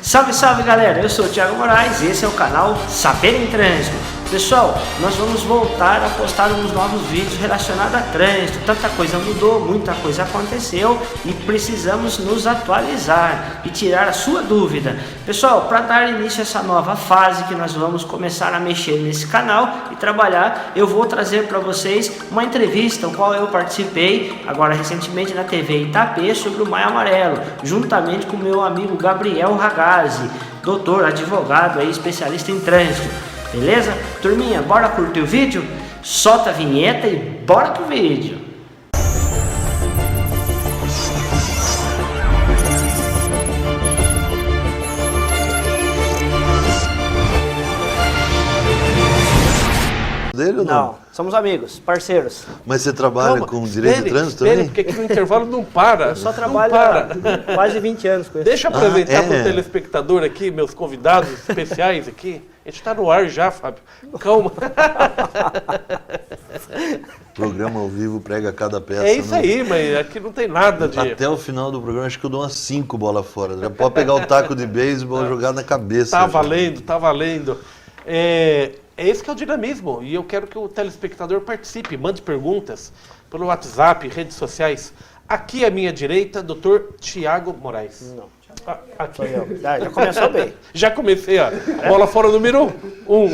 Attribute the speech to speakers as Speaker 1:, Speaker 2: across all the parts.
Speaker 1: Salve, salve galera, eu sou o Thiago Moraes e esse é o canal Saber em Trânsito. Pessoal, nós vamos voltar a postar uns novos vídeos relacionados a trânsito. Tanta coisa mudou, muita coisa aconteceu e precisamos nos atualizar e tirar a sua dúvida. Pessoal, para dar início a essa nova fase que nós vamos começar a mexer nesse canal e trabalhar, eu vou trazer para vocês uma entrevista, no qual eu participei agora recentemente na TV Itapê sobre o Maio Amarelo, juntamente com o meu amigo Gabriel Ragazzi, doutor, advogado, aí, especialista em trânsito. Beleza? Turminha, bora curtir o vídeo? Solta a vinheta e bora pro vídeo!
Speaker 2: Dele ou
Speaker 1: Não, somos amigos, parceiros.
Speaker 2: Mas você trabalha com direito de trânsito também?
Speaker 3: Porque aqui no intervalo não para.
Speaker 1: Eu só trabalho há quase 20 anos com isso.
Speaker 3: Deixa eu apresentar para o telespectador aqui, meus convidados especiais aqui. A gente está no ar já, Fábio. Calma.
Speaker 2: Programa ao vivo prega cada peça.
Speaker 3: É isso aí, mas aqui não tem nada de...
Speaker 2: Até o final do programa, acho que eu dou umas 5 bolas fora. Já pode pegar o taco de beisebol e jogar na cabeça.
Speaker 3: Tá valendo, tá valendo. É esse que é o dinamismo. E eu quero que o telespectador participe, mande perguntas pelo WhatsApp, redes sociais. Aqui à minha direita, Dr. Thiago Moraes.
Speaker 1: Não.
Speaker 3: Aqui.
Speaker 1: Sou eu. Já começou bem.
Speaker 3: Já comecei, ó. Bola fora número 1.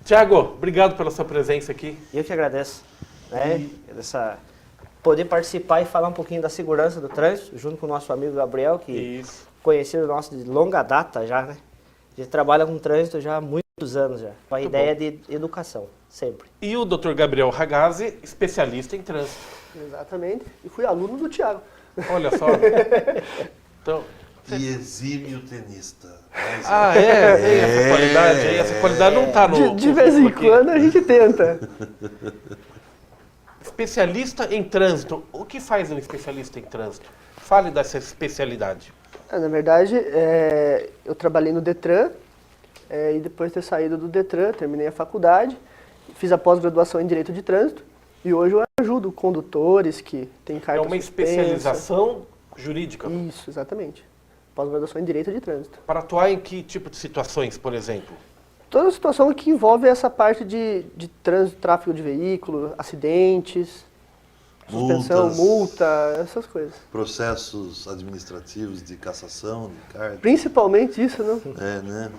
Speaker 3: Thiago, obrigado pela sua presença aqui.
Speaker 1: Eu que agradeço. Poder participar e falar um pouquinho da segurança do trânsito, junto com o nosso amigo Gabriel, que conhecido nosso de longa data já, né? A gente trabalha com trânsito já há muitos anos já, com a ideia de educação, sempre.
Speaker 3: E o Dr. Gabriel Ragazzi, especialista em trânsito.
Speaker 4: Exatamente, e fui aluno do Thiago.
Speaker 3: Olha só. Então,
Speaker 2: E exímio tenista.
Speaker 3: Tem essa qualidade aí. Essa qualidade não está no...
Speaker 4: De vez em quando a gente tenta.
Speaker 3: Especialista em trânsito. O que faz um especialista em trânsito? Fale dessa especialidade.
Speaker 4: Na verdade, eu trabalhei no Detran, e depois de ter saído do Detran, terminei a faculdade, fiz a pós-graduação em Direito de Trânsito, e hoje eu ajudo condutores que têm carta
Speaker 3: É uma
Speaker 4: suspensa.
Speaker 3: especialização jurídica.
Speaker 4: Isso, exatamente. Pós-graduação em Direito de Trânsito.
Speaker 3: Para atuar em que tipo de situações, por exemplo?
Speaker 4: Toda situação que envolve essa parte de trânsito, tráfego de veículo, acidentes, suspensão, multa, essas coisas.
Speaker 2: Processos administrativos de cassação, de carta.
Speaker 4: Principalmente isso, não?
Speaker 2: Né?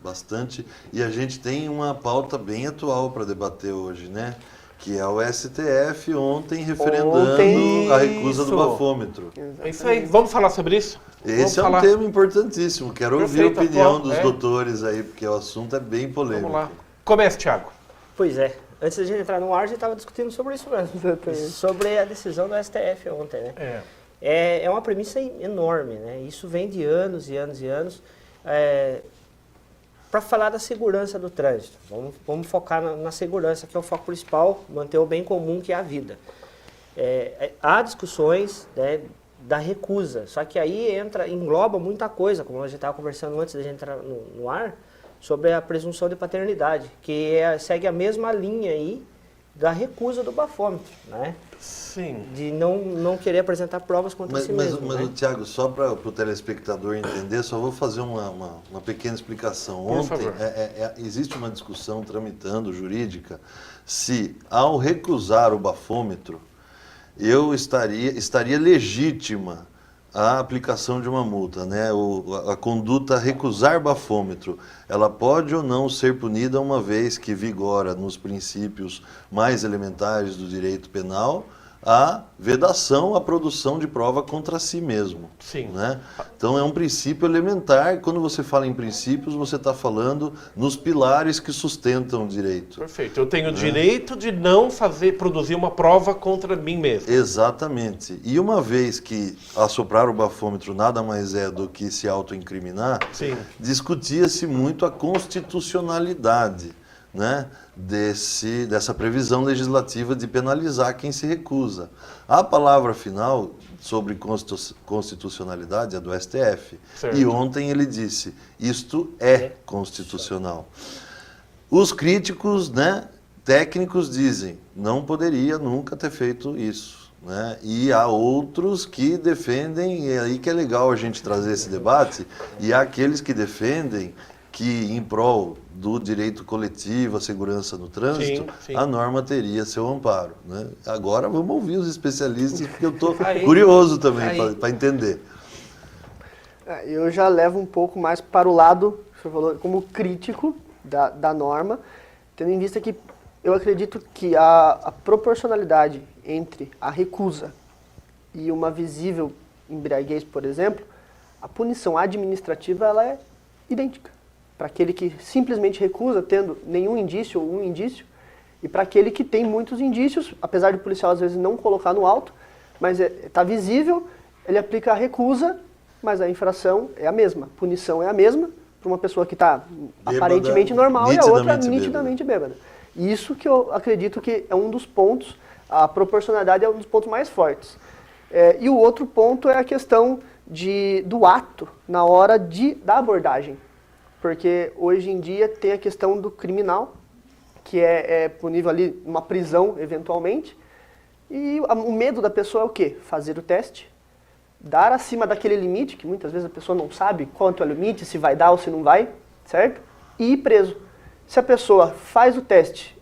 Speaker 2: Bastante. E a gente tem uma pauta bem atual para debater hoje, né? Que é o STF ontem referendando a recusa do bafômetro.
Speaker 3: É isso aí. Vamos falar sobre isso?
Speaker 2: Esse é um tema importantíssimo. Quero ouvir a opinião dos doutores aí, porque o assunto é bem polêmico.
Speaker 3: Vamos lá. Comece, Thiago.
Speaker 1: Pois é. Antes da gente entrar no ar, a gente estava discutindo sobre isso mesmo.
Speaker 4: Exatamente.
Speaker 1: Sobre a decisão do STF ontem, né? É uma premissa enorme, né? Isso vem de anos e anos e anos. Para falar da segurança do trânsito, vamos focar na segurança, que é o foco principal, manter o bem comum, que é a vida. Há discussões, né, da recusa, só que aí engloba muita coisa, como a gente estava conversando antes da gente entrar no ar, sobre a presunção de paternidade, que segue a mesma linha aí da recusa do bafômetro, né?
Speaker 3: Sim.
Speaker 1: De não querer apresentar provas contra si mesmo.
Speaker 2: Mas Thiago, só para o telespectador entender, só vou fazer uma pequena explicação. Ontem existe uma discussão tramitando jurídica se, ao recusar o bafômetro, estaria legítima a aplicação de uma multa, né? A conduta recusar bafômetro, ela pode ou não ser punida uma vez que vigora nos princípios mais elementares do direito penal a vedação à produção de prova contra si mesmo.
Speaker 3: Sim.
Speaker 2: Né? Então é um princípio elementar. Quando você fala em princípios, você está falando nos pilares que sustentam o direito.
Speaker 3: Perfeito. Eu tenho o direito de não produzir uma prova contra mim mesmo.
Speaker 2: Exatamente. E uma vez que assoprar o bafômetro nada mais é do que se autoincriminar, discutia-se muito a constitucionalidade, né, dessa previsão legislativa de penalizar quem se recusa. A palavra final sobre constitucionalidade é do STF.
Speaker 3: Certo.
Speaker 2: E ontem ele disse, isto é constitucional. Os críticos, né, técnicos dizem, não poderia nunca ter feito isso. né? E há outros que defendem, e é aí que é legal a gente trazer esse debate, e há aqueles que defendem que, em prol do direito coletivo, a segurança no trânsito,
Speaker 3: Sim.
Speaker 2: a norma teria seu amparo, né? Agora vamos ouvir os especialistas, porque eu estou curioso também para entender.
Speaker 4: Eu já levo um pouco mais para o lado, você falou, como crítico da norma, tendo em vista que eu acredito que a proporcionalidade entre a recusa e uma visível embriaguez, por exemplo, a punição administrativa ela é idêntica. Para aquele que simplesmente recusa, tendo nenhum indício ou um indício, e para aquele que tem muitos indícios, apesar do policial às vezes não colocar no auto, mas está visível, ele aplica a recusa, mas a infração é a mesma, a punição é a mesma, para uma pessoa que está aparentemente normal e a outra nitidamente bêbada. Isso que eu acredito que é um dos pontos, a proporcionalidade é um dos pontos mais fortes. E o outro ponto é a questão do ato na hora da abordagem. Porque hoje em dia tem a questão do criminal, que é punível ali uma prisão, eventualmente. E o medo da pessoa é o quê? Fazer o teste, dar acima daquele limite, que muitas vezes a pessoa não sabe quanto é o limite, se vai dar ou se não vai, certo? E ir preso. Se a pessoa faz o teste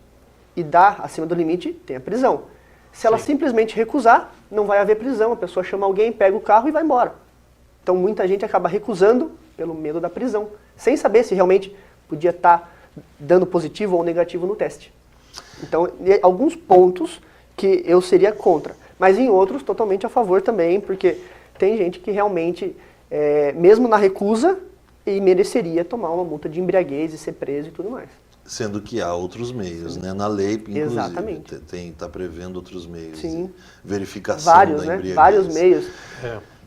Speaker 4: e dá acima do limite, tem a prisão. Se ela simplesmente recusar, não vai haver prisão. A pessoa chama alguém, pega o carro e vai embora. Então muita gente acaba recusando pelo medo da prisão, sem saber se realmente podia estar dando positivo ou negativo no teste. Então, alguns pontos que eu seria contra, mas em outros totalmente a favor também, porque tem gente que realmente, mesmo na recusa, mereceria tomar uma multa de embriaguez e ser preso e tudo mais.
Speaker 2: Sendo que há outros meios, né? Na lei, inclusive,
Speaker 4: exatamente,
Speaker 2: está prevendo outros meios.
Speaker 4: Sim.
Speaker 2: De verificação
Speaker 4: vários,
Speaker 2: da
Speaker 4: né?
Speaker 2: embriaguez.
Speaker 4: Vários meios.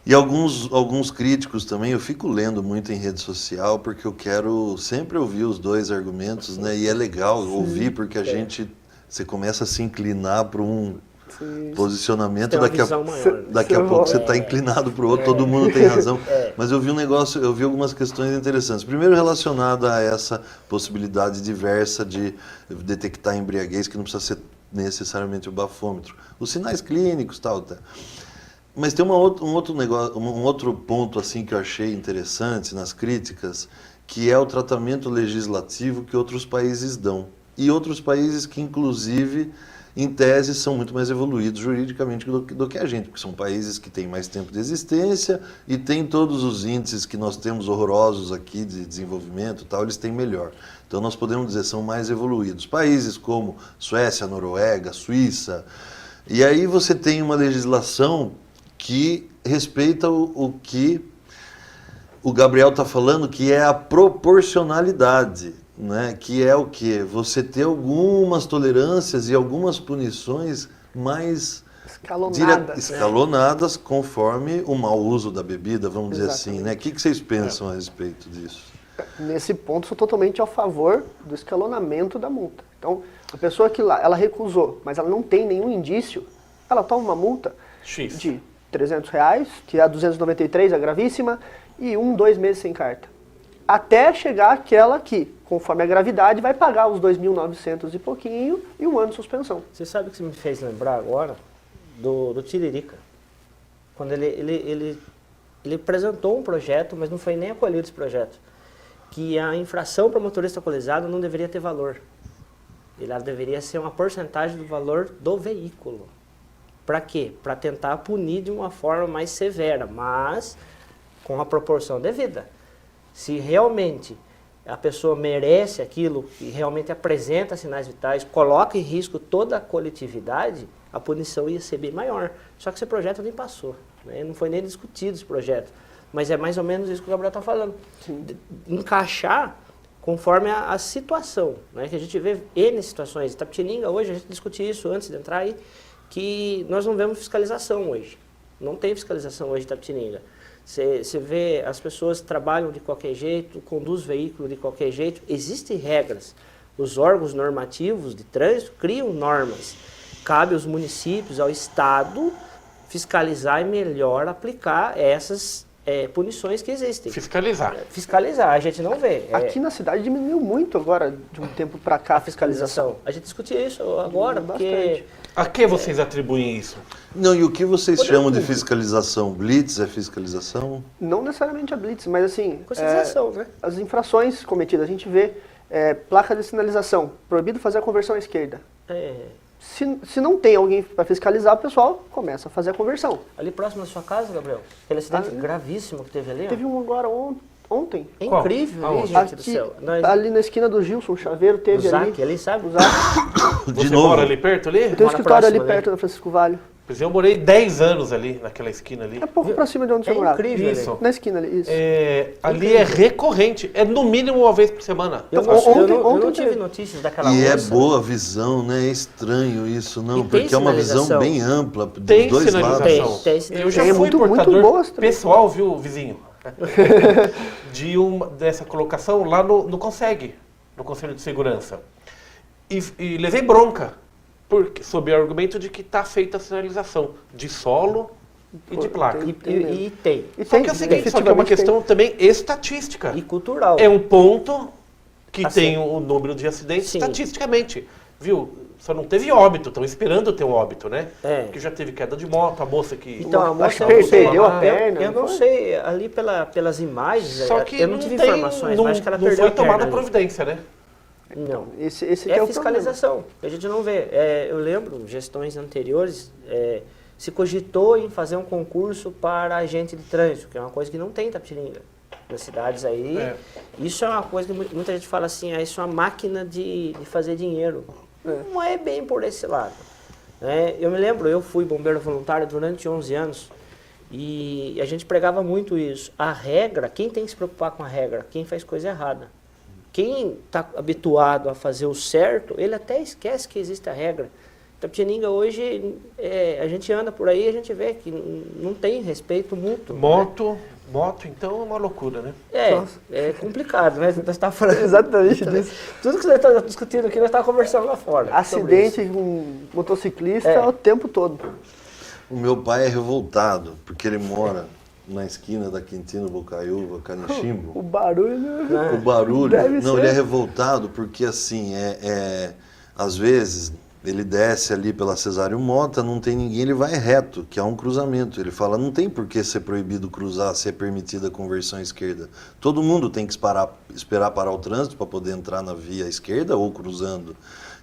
Speaker 2: E alguns críticos também, eu fico lendo muito em rede social, porque eu quero sempre ouvir os dois argumentos, né? E é legal ouvir, porque você começa a se inclinar para um posicionamento, daqui a pouco você está inclinado para o outro, todo mundo tem razão. Mas eu vi algumas questões interessantes. Primeiro, relacionada a essa possibilidade diversa de detectar embriaguez, que não precisa ser necessariamente o bafômetro. Os sinais clínicos, tal. Mas tem um outro ponto assim que eu achei interessante nas críticas, que é o tratamento legislativo que outros países dão. E outros países que, inclusive, em tese, são muito mais evoluídos juridicamente do que a gente, porque são países que têm mais tempo de existência e têm todos os índices que nós temos horrorosos aqui de desenvolvimento e tal, eles têm melhor. Então nós podemos dizer, são mais evoluídos. Países como Suécia, Noruega, Suíça. E aí você tem uma legislação que respeita o que o Gabriel está falando, que é a proporcionalidade, né? Que é o quê? Você ter algumas tolerâncias e algumas punições mais escalonadas, conforme o mau uso da bebida, vamos dizer assim, né? O que vocês pensam a respeito disso?
Speaker 4: Nesse ponto, sou totalmente a favor do escalonamento da multa. Então, a pessoa que ela recusou, mas ela não tem nenhum indício, ela toma uma multa de R$300, que é a 293, a gravíssima, e 2 meses sem carta. Até chegar aquela que, conforme a gravidade, vai pagar os 2.900 e pouquinho e 1 ano de suspensão.
Speaker 1: Você sabe o que você me fez lembrar agora? Do Tiririca. Quando ele apresentou um projeto, mas não foi nem acolhido esse projeto, que a infração para motorista alcoolizado não deveria ter valor. Ela deveria ser uma porcentagem do valor do veículo. Para quê? Para tentar punir de uma forma mais severa, mas com a proporção devida. Se realmente a pessoa merece aquilo e realmente apresenta sinais vitais, coloca em risco toda a coletividade, a punição ia ser bem maior. Só que esse projeto nem passou, né? Não foi nem discutido esse projeto. Mas é mais ou menos isso que o Gabriel está falando. Encaixar conforme a situação, né? Que a gente vê N situações. Itapetininga, hoje, a gente discutiu isso antes de entrar aí, que nós não vemos fiscalização hoje. Não tem fiscalização hoje em Itapetininga. Você vê, as pessoas trabalham de qualquer jeito, conduzem veículo de qualquer jeito. Existem regras. Os órgãos normativos de trânsito criam normas. Cabe aos municípios, ao Estado, fiscalizar e melhor aplicar essas punições que existem.
Speaker 3: Fiscalizar.
Speaker 1: Fiscalizar, a gente não vê.
Speaker 4: Aqui na cidade diminuiu muito agora, de um tempo para cá, a fiscalização.
Speaker 1: A gente discutia isso agora, porque...
Speaker 4: Bastante.
Speaker 3: A que vocês atribuem isso?
Speaker 2: Não, e o que vocês chamam de fiscalização? Blitz é fiscalização?
Speaker 4: Não necessariamente a blitz, mas assim,
Speaker 1: Conscientização, né?
Speaker 4: as infrações cometidas, a gente vê placa de sinalização, proibido fazer a conversão à esquerda. Se não tem alguém para fiscalizar, o pessoal começa a fazer a conversão.
Speaker 1: Ali próximo da sua casa, Gabriel, aquele acidente gravíssimo que teve ali, ó.
Speaker 4: Teve um agora ontem.
Speaker 1: É
Speaker 3: Qual?
Speaker 1: incrível ali,
Speaker 3: Aonde?
Speaker 1: gente do
Speaker 4: Aqui,
Speaker 1: céu.
Speaker 4: ali na esquina do Gilson, o Chaveiro
Speaker 1: O
Speaker 4: teve
Speaker 1: Zac, ali, sabe?
Speaker 4: O Zac.
Speaker 3: Você mora ali perto ali?
Speaker 4: Tem um
Speaker 1: Mora
Speaker 4: escritório ali
Speaker 1: próximo, né?
Speaker 4: perto da Francisco Vale.
Speaker 3: Pois eu morei 10 anos ali, naquela esquina ali.
Speaker 4: É pouco pra cima de onde você morava.
Speaker 1: incrível
Speaker 3: Isso.
Speaker 1: ali.
Speaker 4: Na esquina ali, isso.
Speaker 3: Ali é recorrente, é no mínimo uma vez por semana.
Speaker 1: Eu
Speaker 4: Então,
Speaker 1: não
Speaker 4: ontem
Speaker 1: tive
Speaker 4: teve.
Speaker 1: notícias daquela
Speaker 2: E
Speaker 1: moça.
Speaker 2: é boa a visão, né? É estranho isso, não,
Speaker 1: E tem
Speaker 2: porque é uma visão
Speaker 1: sinalização.
Speaker 2: bem ampla dos
Speaker 3: Tem
Speaker 2: dois lados.
Speaker 3: sinalização.
Speaker 1: Tem sinalização.
Speaker 3: Eu já
Speaker 4: Tem, é
Speaker 3: fui
Speaker 4: muito
Speaker 3: portador
Speaker 4: boas também.
Speaker 3: pessoal, viu, vizinho? Dessa colocação lá no Conseg, no Conselho de Segurança. E levei bronca, sob o argumento de que está feita a sinalização de solo e de placa.
Speaker 4: tem.
Speaker 1: E tem.
Speaker 4: E
Speaker 3: Só que é o seguinte, só que é uma
Speaker 4: efetivamente
Speaker 3: questão também estatística.
Speaker 1: E cultural.
Speaker 3: É um ponto que
Speaker 1: Assim.
Speaker 3: tem o número de acidentes
Speaker 1: Sim.
Speaker 3: estatisticamente, viu? Só não teve óbito, estão esperando ter um óbito, né?
Speaker 1: É.
Speaker 3: Porque já teve queda de moto, a moça que...
Speaker 1: Então, a moça
Speaker 4: Acho que perdeu a perna.
Speaker 1: Eu não sei, ali pelas imagens,
Speaker 3: Só que
Speaker 1: eu não tive
Speaker 3: tem-
Speaker 1: informações,
Speaker 3: não,
Speaker 1: mas acho que ela
Speaker 3: não
Speaker 1: perdeu
Speaker 3: foi
Speaker 1: a perna
Speaker 3: tomada
Speaker 1: ali.
Speaker 3: providência, né?
Speaker 1: Não.
Speaker 4: Esse que
Speaker 1: É
Speaker 4: é o
Speaker 1: fiscalização, que a gente não vê. Eu lembro, gestões anteriores, se cogitou em fazer um concurso para agente de trânsito, que é uma coisa que não tem em Itapetininga. Nas cidades aí, isso é uma coisa que muita gente fala assim, isso é uma máquina de fazer dinheiro. Não é bem por esse lado. Eu me lembro, eu fui bombeiro voluntário durante 11 anos e a gente pregava muito isso. A regra, quem tem que se preocupar com a regra? Quem faz coisa errada. Quem está habituado a fazer o certo, ele até esquece que existe a regra. Itapetininga hoje, a gente anda por aí e a gente vê que não tem respeito mútuo.
Speaker 3: Moto, então, é uma loucura, né?
Speaker 1: É complicado, né? Nós estávamos falando.
Speaker 4: Exatamente disso.
Speaker 1: Tudo que nós estamos discutindo aqui, nós estávamos conversando lá fora.
Speaker 4: Acidente com motociclista o tempo todo.
Speaker 2: O meu pai é revoltado, porque ele mora na esquina da Quintino Bocaiúva, Caniximbo.
Speaker 4: O barulho...
Speaker 2: O barulho,
Speaker 4: Deve
Speaker 2: não,
Speaker 4: ser.
Speaker 2: ele é revoltado porque assim, às vezes ele desce ali pela Cesário Mota, não tem ninguém, ele vai reto, que é um cruzamento. Ele fala, não tem por que ser proibido cruzar, se é permitida a conversão à esquerda. Todo mundo tem que esperar parar o trânsito para poder entrar na via esquerda ou cruzando.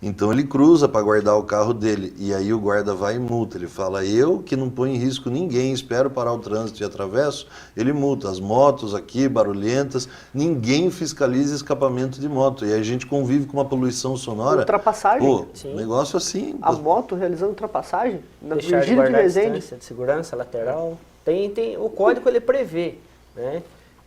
Speaker 2: Então ele cruza para guardar o carro dele, e aí o guarda vai e multa. Ele fala, eu que não ponho em risco ninguém, espero parar o trânsito e atravesso, ele multa. As motos aqui, barulhentas, ninguém fiscaliza escapamento de moto. E aí a gente convive com uma poluição sonora.
Speaker 4: Ultrapassagem.
Speaker 2: Pô,
Speaker 1: Sim.
Speaker 2: negócio assim.
Speaker 4: A moto realizando ultrapassagem na
Speaker 1: Deixar de
Speaker 4: Virgílio de
Speaker 1: guardar a
Speaker 4: Resende.
Speaker 1: distância de segurança lateral. O código ele prevê, né?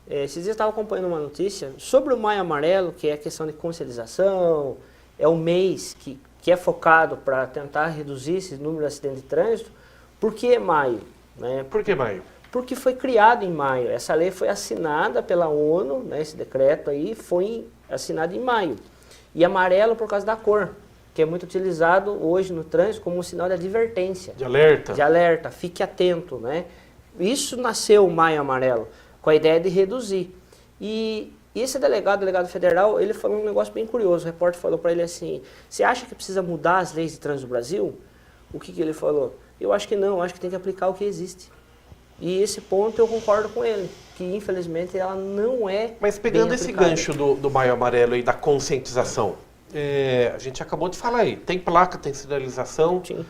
Speaker 1: Esses dias eu estava acompanhando uma notícia sobre o Maio Amarelo, que é a questão de conscientização, é o mês que é focado para tentar reduzir esse número de acidentes de trânsito. Por que maio? Né?
Speaker 3: Por que maio?
Speaker 1: Porque foi criado em maio. Essa lei foi assinada pela ONU, né? Esse decreto aí foi assinado em maio. E amarelo por causa da cor, que é muito utilizado hoje no trânsito como um sinal de advertência.
Speaker 3: De alerta?
Speaker 1: De alerta, fique atento, né? Isso nasceu o Maio Amarelo, com a ideia de reduzir. E esse delegado federal, ele falou um negócio bem curioso. O repórter falou para ele assim, você acha que precisa mudar as leis de trânsito do Brasil? O que ele falou? Eu acho que não, acho que tem que aplicar o que existe. E esse ponto eu concordo com ele, que infelizmente ela não é.
Speaker 3: Mas pegando
Speaker 1: bem
Speaker 3: esse
Speaker 1: aplicada.
Speaker 3: gancho do Maio Amarelo e da conscientização, a gente acabou de falar aí, tem placa, tem sinalização,
Speaker 1: Sim.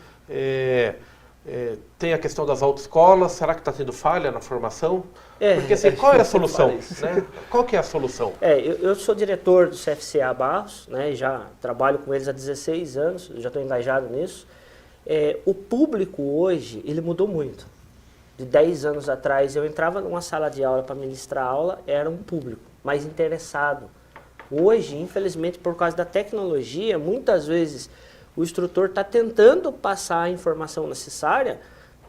Speaker 3: tem a questão das autoescolas, será que está tendo falha na formação? Porque assim, qual é a solução? Né? Qual que é a solução?
Speaker 1: Eu sou diretor do CFCA Barros, né, já trabalho com eles há 16 anos, já estou engajado nisso. O público hoje, ele mudou muito. De 10 anos atrás, eu entrava numa sala de aula para ministrar aula, era um público mais interessado. Hoje, infelizmente, por causa da tecnologia, muitas vezes o instrutor está tentando passar a informação necessária,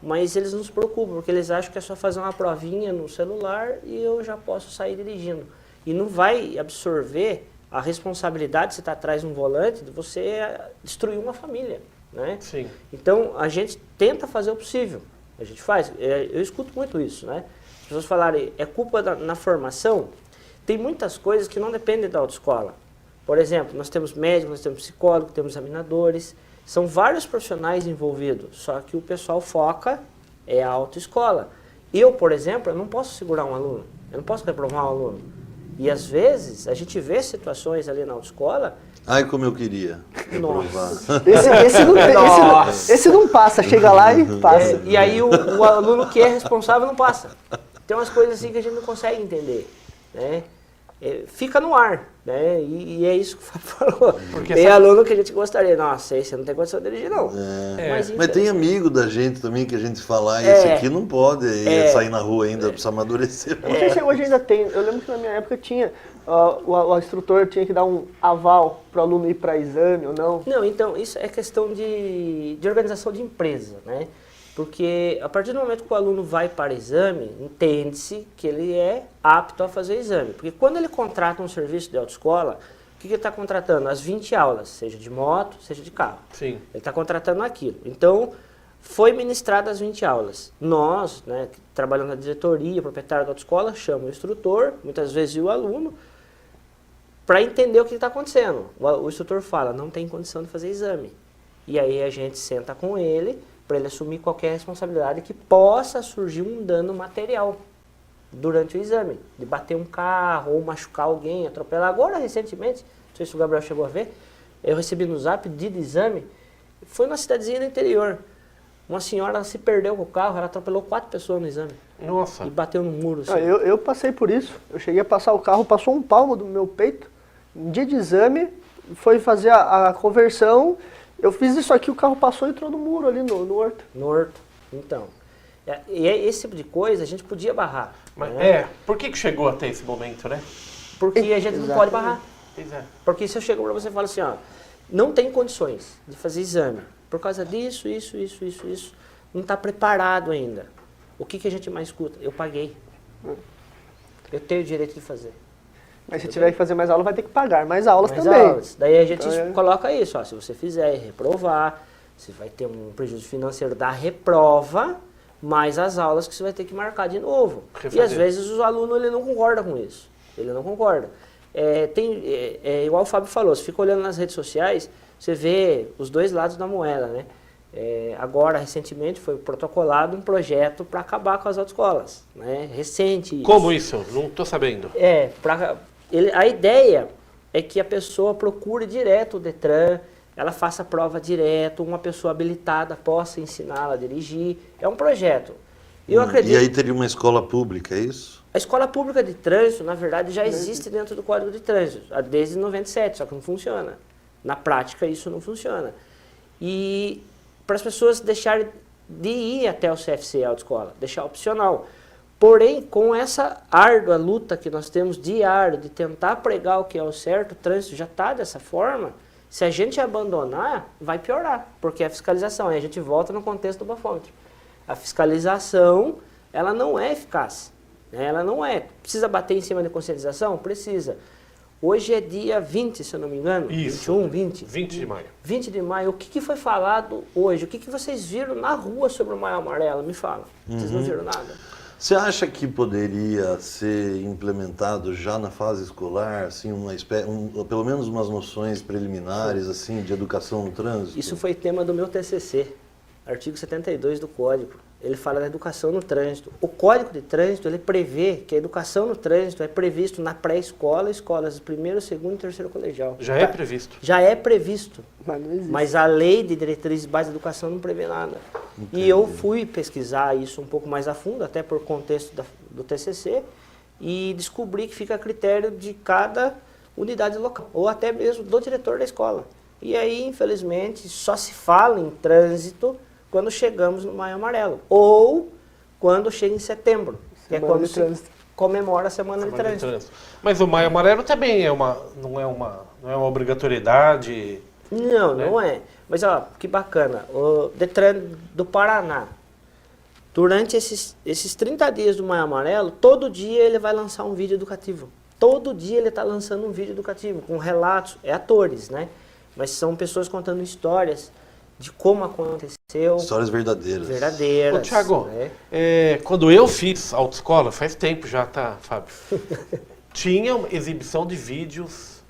Speaker 1: mas eles não se preocupam, porque eles acham que é só fazer uma provinha no celular e eu já posso sair dirigindo. E não vai absorver a responsabilidade, se está atrás de um volante, de você destruir uma família, né?
Speaker 3: Sim.
Speaker 1: Então, a gente tenta fazer o possível. A gente faz. Eu escuto muito isso, né? pessoas falarem, é culpa na formação, tem muitas coisas que não dependem da autoescola. Por exemplo, nós temos médicos, nós temos psicólogos, temos examinadores, são vários profissionais envolvidos, só que o pessoal foca é a autoescola. Eu, por exemplo, eu não posso segurar um aluno, eu não posso reprovar um aluno. E às vezes a gente vê situações ali na autoescola.
Speaker 2: Ai, como eu queria reprovar.
Speaker 4: Esse não passa, chega lá e passa.
Speaker 1: E aí o aluno que é responsável não passa. Tem umas coisas assim que a gente não consegue entender, né? Fica no ar, né? E é isso que o Fábio falou. Porque tem aluno que a gente gostaria, nossa, esse não tem condição de dirigir, não.
Speaker 2: Mas tem amigo da gente também que a gente fala, esse aqui não pode sair na rua ainda, precisa amadurecer.
Speaker 4: Não sei se hoje ainda tem, eu lembro que na minha época tinha, o instrutor tinha que dar um aval para o aluno ir para exame ou não.
Speaker 1: Não, então, isso é questão de organização de empresa, né? Porque a partir do momento que o aluno vai para exame, entende-se que ele é apto a fazer exame. Porque quando ele contrata um serviço de autoescola, o que ele está contratando? As 20 aulas, seja de moto, seja de carro.
Speaker 3: Sim.
Speaker 1: Ele está contratando aquilo. Então, foi ministrado as 20 aulas. Nós, né, trabalhando na diretoria, proprietário da autoescola, chama o instrutor, muitas vezes o aluno, para entender o que está acontecendo. O instrutor fala, não tem condição de fazer exame. E aí a gente senta com ele, para ele assumir qualquer responsabilidade que possa surgir um dano material durante o exame, de bater um carro ou machucar alguém, atropelar. Agora, recentemente, não sei se o Gabriel chegou a ver, eu recebi no zap pedido de exame, foi numa cidadezinha do interior. Uma senhora se perdeu com o carro, ela atropelou 4 pessoas no exame.
Speaker 3: Nossa.
Speaker 1: E bateu no muro. Assim.
Speaker 4: Eu passei por isso, eu cheguei a passar o carro, passou um palmo do meu peito, um dia de exame, foi fazer a conversão. Eu fiz isso aqui, o carro passou e entrou no muro ali no horto.
Speaker 1: No horto, então. E esse tipo de coisa a gente podia barrar.
Speaker 3: Mas,
Speaker 1: né?
Speaker 3: por que chegou até esse momento, né?
Speaker 1: Porque a gente não pode barrar.
Speaker 3: Exato.
Speaker 1: Porque se eu chego para você e falo assim, ó, não tem condições de fazer exame, por causa disso, isso, não está preparado ainda. O que a gente mais escuta? Eu paguei. Eu tenho o direito de fazer.
Speaker 4: Mas se tiver que fazer mais aula, vai ter que pagar mais aulas
Speaker 1: mais
Speaker 4: também.
Speaker 1: Aulas. Daí a gente
Speaker 4: então,
Speaker 1: coloca isso, ó, se você fizer e reprovar, você vai ter um prejuízo financeiro da reprova, mais as aulas que você vai ter que marcar de novo.
Speaker 3: Refazer.
Speaker 1: E às vezes o aluno ele não concorda com isso. Ele não concorda. Igual o Fábio falou, você fica olhando nas redes sociais, você vê os dois lados da moeda, né? Agora, recentemente, foi protocolado um projeto para acabar com as autoescolas, né? Recente isso.
Speaker 3: Como isso? Não estou sabendo.
Speaker 1: A ideia é que a pessoa procure direto o Detran, ela faça prova direto, uma pessoa habilitada possa ensiná-la a dirigir. É um projeto. Eu acredito.
Speaker 2: E aí teria uma escola pública, é isso?
Speaker 1: A escola pública de trânsito, na verdade, já existe dentro do Código de Trânsito, desde 97, só que não funciona. Na prática, isso não funciona. E para as pessoas deixarem de ir até o CFC, a autoescola, deixar opcional. Porém, com essa árdua luta que nós temos diário de tentar pregar o que é o certo, o trânsito já está dessa forma, se a gente abandonar, vai piorar, porque a fiscalização, aí a gente volta no contexto do bafômetro. A fiscalização, ela não é eficaz, né? Ela não é. Precisa bater em cima da conscientização? Precisa. Hoje é dia 20, se eu não me engano.
Speaker 3: Isso.
Speaker 1: 21, 20.
Speaker 3: 20 de maio.
Speaker 1: 20 de maio. O que foi falado hoje? O que vocês viram na rua sobre o Maio Amarelo? Me fala. Vocês não viram nada?
Speaker 2: Você acha que poderia ser implementado já na fase escolar, assim, pelo menos umas noções preliminares assim, de educação no trânsito?
Speaker 1: Isso foi tema do meu TCC, artigo 72 do Código. Ele fala da educação no trânsito. O Código de Trânsito, ele prevê que a educação no trânsito é previsto na pré-escola, escolas de primeiro, segundo e terceiro colegial.
Speaker 3: Já é previsto.
Speaker 1: Já é previsto.
Speaker 4: Mas não existe.
Speaker 1: Mas a lei de diretrizes básicas de educação não prevê nada.
Speaker 2: Entendi.
Speaker 1: E eu fui pesquisar isso um pouco mais a fundo, até por contexto do TCC, e descobri que fica a critério de cada unidade local, ou até mesmo do diretor da escola. E aí, infelizmente, só se fala em trânsito quando chegamos no Maio Amarelo, ou quando chega em setembro, que é quando se comemora a Semana de Trânsito.
Speaker 3: Mas o Maio Amarelo também não é uma obrigatoriedade.
Speaker 1: Não,
Speaker 3: né?
Speaker 1: não é. Mas ó, que bacana, o Detran do Paraná, durante esses 30 dias do Maio Amarelo, todo dia ele vai lançar um vídeo educativo. Todo dia ele está lançando um vídeo educativo, com relatos, atores, né? Mas são pessoas contando histórias. de como aconteceu.
Speaker 2: Histórias verdadeiras.
Speaker 1: Verdadeiras.
Speaker 3: Ô, Thiago,
Speaker 1: né?
Speaker 3: quando eu fiz autoescola, faz tempo já, tá, Fábio? Tinha uma exibição de vídeos,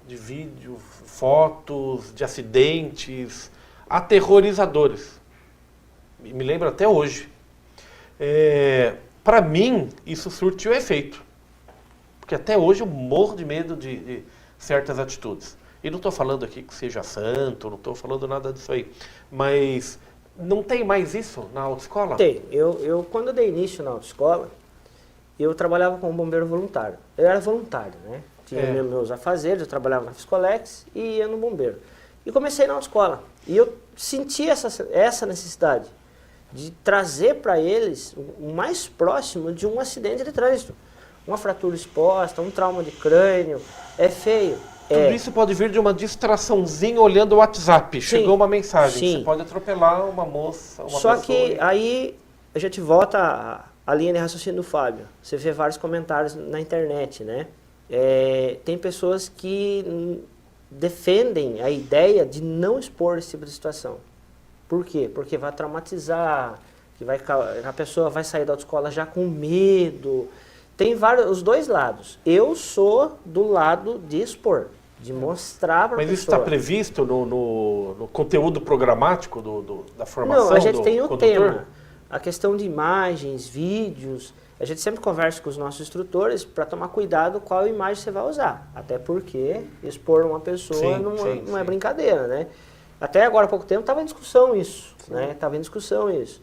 Speaker 3: fotos, de acidentes aterrorizadores. Me lembro até hoje. Para mim, isso surtiu efeito. Porque até hoje eu morro de medo de certas atitudes. E não estou falando aqui que seja santo, não estou falando nada disso aí. Mas não tem mais isso na autoescola?
Speaker 1: Tem. Eu quando eu dei início na autoescola, eu trabalhava como bombeiro voluntário. Eu era voluntário, né? Tinha meus afazeres, eu trabalhava na Fiscolex e ia no bombeiro. E comecei na autoescola. E eu senti essa necessidade de trazer para eles o mais próximo de um acidente de trânsito. Uma fratura exposta, um trauma de crânio, é feio.
Speaker 3: Tudo isso pode vir de uma distraçãozinha olhando o WhatsApp. Chegou uma mensagem,
Speaker 1: sim.
Speaker 3: Você pode atropelar uma moça, uma
Speaker 1: Só
Speaker 3: pessoa.
Speaker 1: que aí a gente volta à linha de raciocínio do Fábio. Você vê vários comentários na internet, né? Tem pessoas que defendem a ideia de não expor esse tipo de situação. Por quê? Porque vai traumatizar, a pessoa vai sair da autoescola já com medo. Tem os dois lados. Eu sou do lado de expor, de mostrar para a pessoa.
Speaker 3: Mas isso está previsto no conteúdo programático da formação?
Speaker 1: Não, a gente tem o
Speaker 3: condutor?
Speaker 1: tema. A questão de imagens, vídeos. A gente sempre conversa com os nossos instrutores para tomar cuidado qual imagem você vai usar. Até porque expor uma pessoa não é brincadeira, né? Até agora há pouco tempo estava em discussão isso, né? Estava em discussão isso.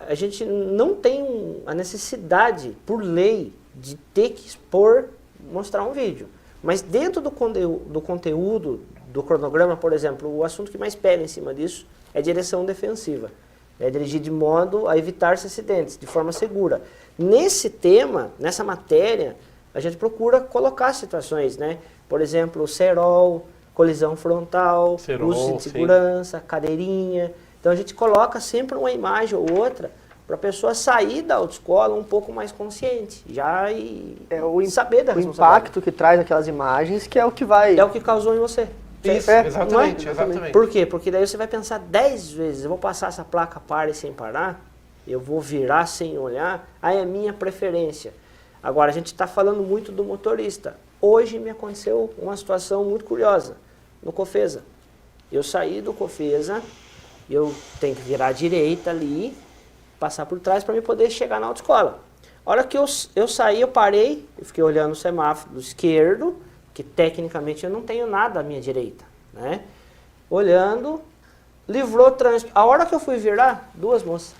Speaker 1: A gente não tem a necessidade, por lei, de ter que expor, mostrar um vídeo. Mas dentro do conteúdo, do cronograma, por exemplo, o assunto que mais pega em cima disso é direção defensiva. É dirigir de modo a evitar-se acidentes, de forma segura. Nesse tema, nessa matéria, a gente procura colocar situações, né? Por exemplo, cerol, colisão frontal, uso de segurança, cadeirinha. Então a gente coloca sempre uma imagem ou outra para a pessoa sair da autoescola um pouco mais consciente, saber da responsabilidade.
Speaker 4: O impacto que traz aquelas imagens que é o que vai...
Speaker 1: É o que causou em você.
Speaker 3: Isso, exatamente.
Speaker 1: Por quê? Porque daí você vai pensar 10 vezes, eu vou passar essa placa pare sem parar, eu vou virar sem olhar, aí é minha preferência. Agora, a gente está falando muito do motorista. Hoje me aconteceu uma situação muito curiosa, no Cofesa. Eu saí do Cofesa, eu tenho que virar à direita ali, passar por trás para me poder chegar na autoescola. A hora que eu saí, eu parei, eu fiquei olhando o semáforo do esquerdo, que tecnicamente eu não tenho nada à minha direita, né? Olhando, livrou o trânsito. A hora que eu fui virar, duas moças,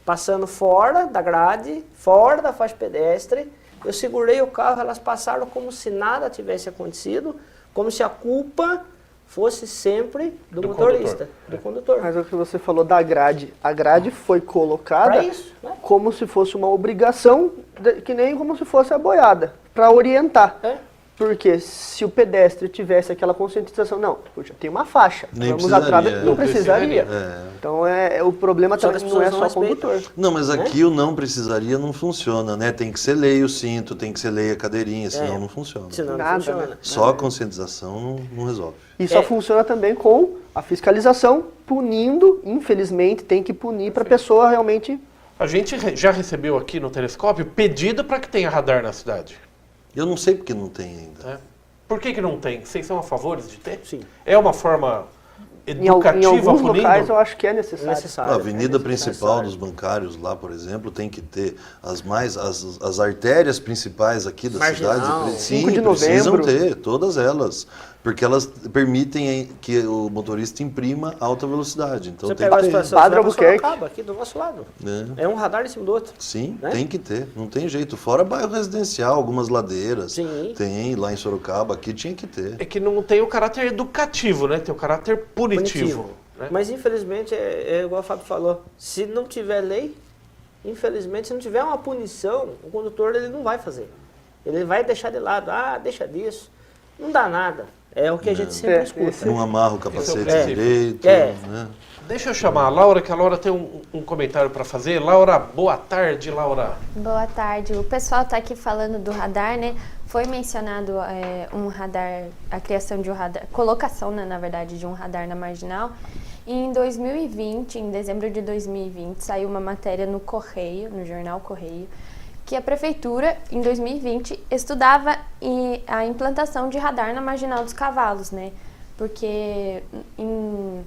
Speaker 1: passando fora da grade, fora da faixa pedestre, eu segurei o carro, elas passaram como se nada tivesse acontecido, como se a culpa fosse sempre do motorista, do condutor.
Speaker 4: Mas o que você falou da grade, a grade foi colocada
Speaker 1: pra isso, né?
Speaker 4: Como se fosse uma obrigação, que nem como se fosse a boiada, para orientar. Porque se o pedestre tivesse aquela conscientização, não, puxa, tem uma faixa,
Speaker 2: Nem
Speaker 4: vamos
Speaker 2: precisaria.
Speaker 4: atrás, não precisaria. Então o problema também não é só o condutor.
Speaker 2: Não, mas aqui o não precisaria não funciona, né? Tem que ser lei o cinto, tem que ser lei a cadeirinha, senão não funciona.
Speaker 1: Senão
Speaker 4: Nada,
Speaker 1: não funciona.
Speaker 4: né?
Speaker 2: Só a conscientização não resolve.
Speaker 4: E só funciona também com a fiscalização, punindo, infelizmente, tem que punir para a pessoa realmente...
Speaker 3: A gente já recebeu aqui no Telescópio pedido para que tenha radar na cidade.
Speaker 2: Eu não sei porque não tem ainda.
Speaker 3: Por que não tem? Vocês são a favor de ter?
Speaker 1: Sim.
Speaker 3: É uma forma
Speaker 4: Em
Speaker 3: educativa
Speaker 4: alguns
Speaker 3: punindo?
Speaker 4: locais eu acho que é necessário.
Speaker 2: A avenida principal dos bancários lá, por exemplo, tem que ter as artérias principais aqui da
Speaker 1: Marginal.
Speaker 2: cidade.
Speaker 4: 5 de
Speaker 2: precisam
Speaker 4: novembro.
Speaker 2: ter, todas elas. Porque elas permitem que o motorista imprima alta velocidade. Então
Speaker 1: Você
Speaker 2: tem
Speaker 1: pega a
Speaker 2: que ter.
Speaker 1: situação,
Speaker 4: Padre
Speaker 1: você vai pra
Speaker 4: Albuquerque.
Speaker 1: Sorocaba, aqui do nosso lado. É um radar em cima do outro.
Speaker 2: Sim,
Speaker 1: né?
Speaker 2: tem que ter, não tem jeito. Fora bairro residencial, algumas ladeiras.
Speaker 1: Sim.
Speaker 2: Tem lá em Sorocaba, aqui tinha que ter.
Speaker 3: É que não tem o caráter educativo, né? Tem o caráter punitivo. Né?
Speaker 1: Mas infelizmente, é igual o Fábio falou, se não tiver lei, infelizmente, se não tiver uma punição, o condutor ele não vai fazer. Ele vai deixar de lado, deixa disso, não dá nada. É o que a gente sempre escuta.
Speaker 2: Não amarra o capacete direito. Né?
Speaker 3: Deixa eu chamar a Laura, que a Laura tem um comentário para fazer. Laura, boa tarde, Laura.
Speaker 5: Boa tarde. O pessoal está aqui falando do radar, né? Foi mencionado um radar, a criação de um radar, colocação, né, na verdade, de um radar na Marginal. E em 2020, em dezembro de 2020, saiu uma matéria no Correio, no jornal Correio, que a prefeitura, em 2020, estudava a implantação de radar na Marginal dos Cavalos, né? Porque em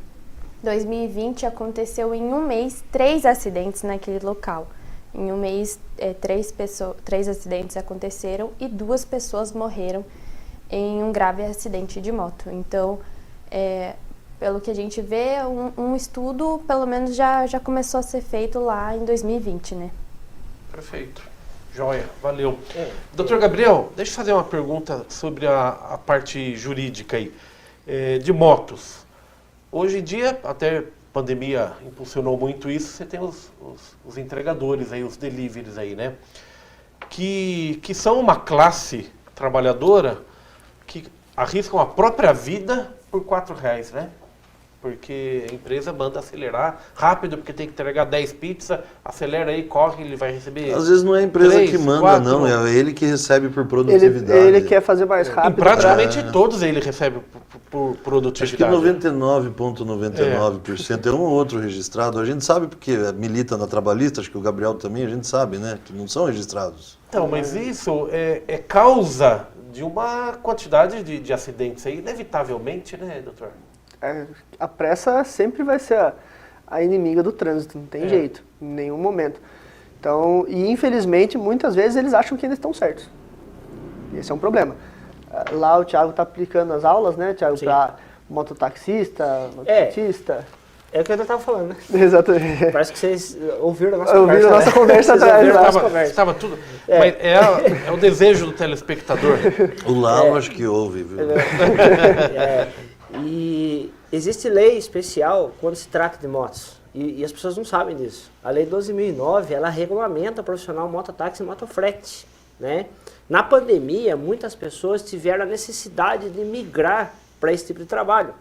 Speaker 5: 2020 aconteceu em um mês 3 acidentes naquele local. Em um mês, 3 acidentes aconteceram e 2 pessoas morreram em um grave acidente de moto. Então, pelo que a gente vê, um estudo, pelo menos, já começou a ser feito lá em 2020, né?
Speaker 3: Perfeito. Joia, valeu. Doutor Gabriel, deixa eu fazer uma pergunta sobre a parte jurídica aí, de motos. Hoje em dia, até a pandemia impulsionou muito isso, você tem os entregadores aí, os deliveries aí, né? Que são uma classe trabalhadora que arriscam a própria vida por R$4, né? Porque a empresa manda acelerar rápido, porque tem que entregar 10 pizzas, acelera aí, corre, ele vai receber.
Speaker 2: Às vezes não é a empresa
Speaker 3: 3,
Speaker 2: que manda,
Speaker 3: 4.
Speaker 2: não, é ele que recebe por produtividade.
Speaker 4: Ele quer fazer mais rápido.
Speaker 3: E praticamente todos ele recebe por
Speaker 2: Acho que
Speaker 3: produtividade.
Speaker 2: 99,99% é um ou outro registrado. A gente sabe porque milita na Trabalhista, acho que o Gabriel também, a gente sabe, né? Que não são registrados.
Speaker 3: Então, mas isso é causa de uma quantidade de acidentes aí, inevitavelmente, né, doutor?
Speaker 4: A pressa sempre vai ser a inimiga do trânsito, não tem jeito, em nenhum momento. Então, e infelizmente, muitas vezes eles acham que eles estão certos. Esse é um problema. Lá o Thiago está aplicando as aulas, né, Thiago, para mototaxista, motociclista.
Speaker 1: É o que eu ainda estava falando, né?
Speaker 4: Exatamente.
Speaker 1: Parece que vocês ouviram a nossa
Speaker 4: Ouviram
Speaker 1: conversa.
Speaker 4: a nossa conversa atrás.
Speaker 3: Estava tudo. Mas é o desejo do telespectador.
Speaker 2: O Lau acho que ouve, viu?
Speaker 1: E existe lei especial quando se trata de motos. E as pessoas não sabem disso. A lei 12.009, ela regulamenta o profissional mototáxi e motofrete, né? Na pandemia, muitas pessoas tiveram a necessidade de migrar para esse tipo de trabalho.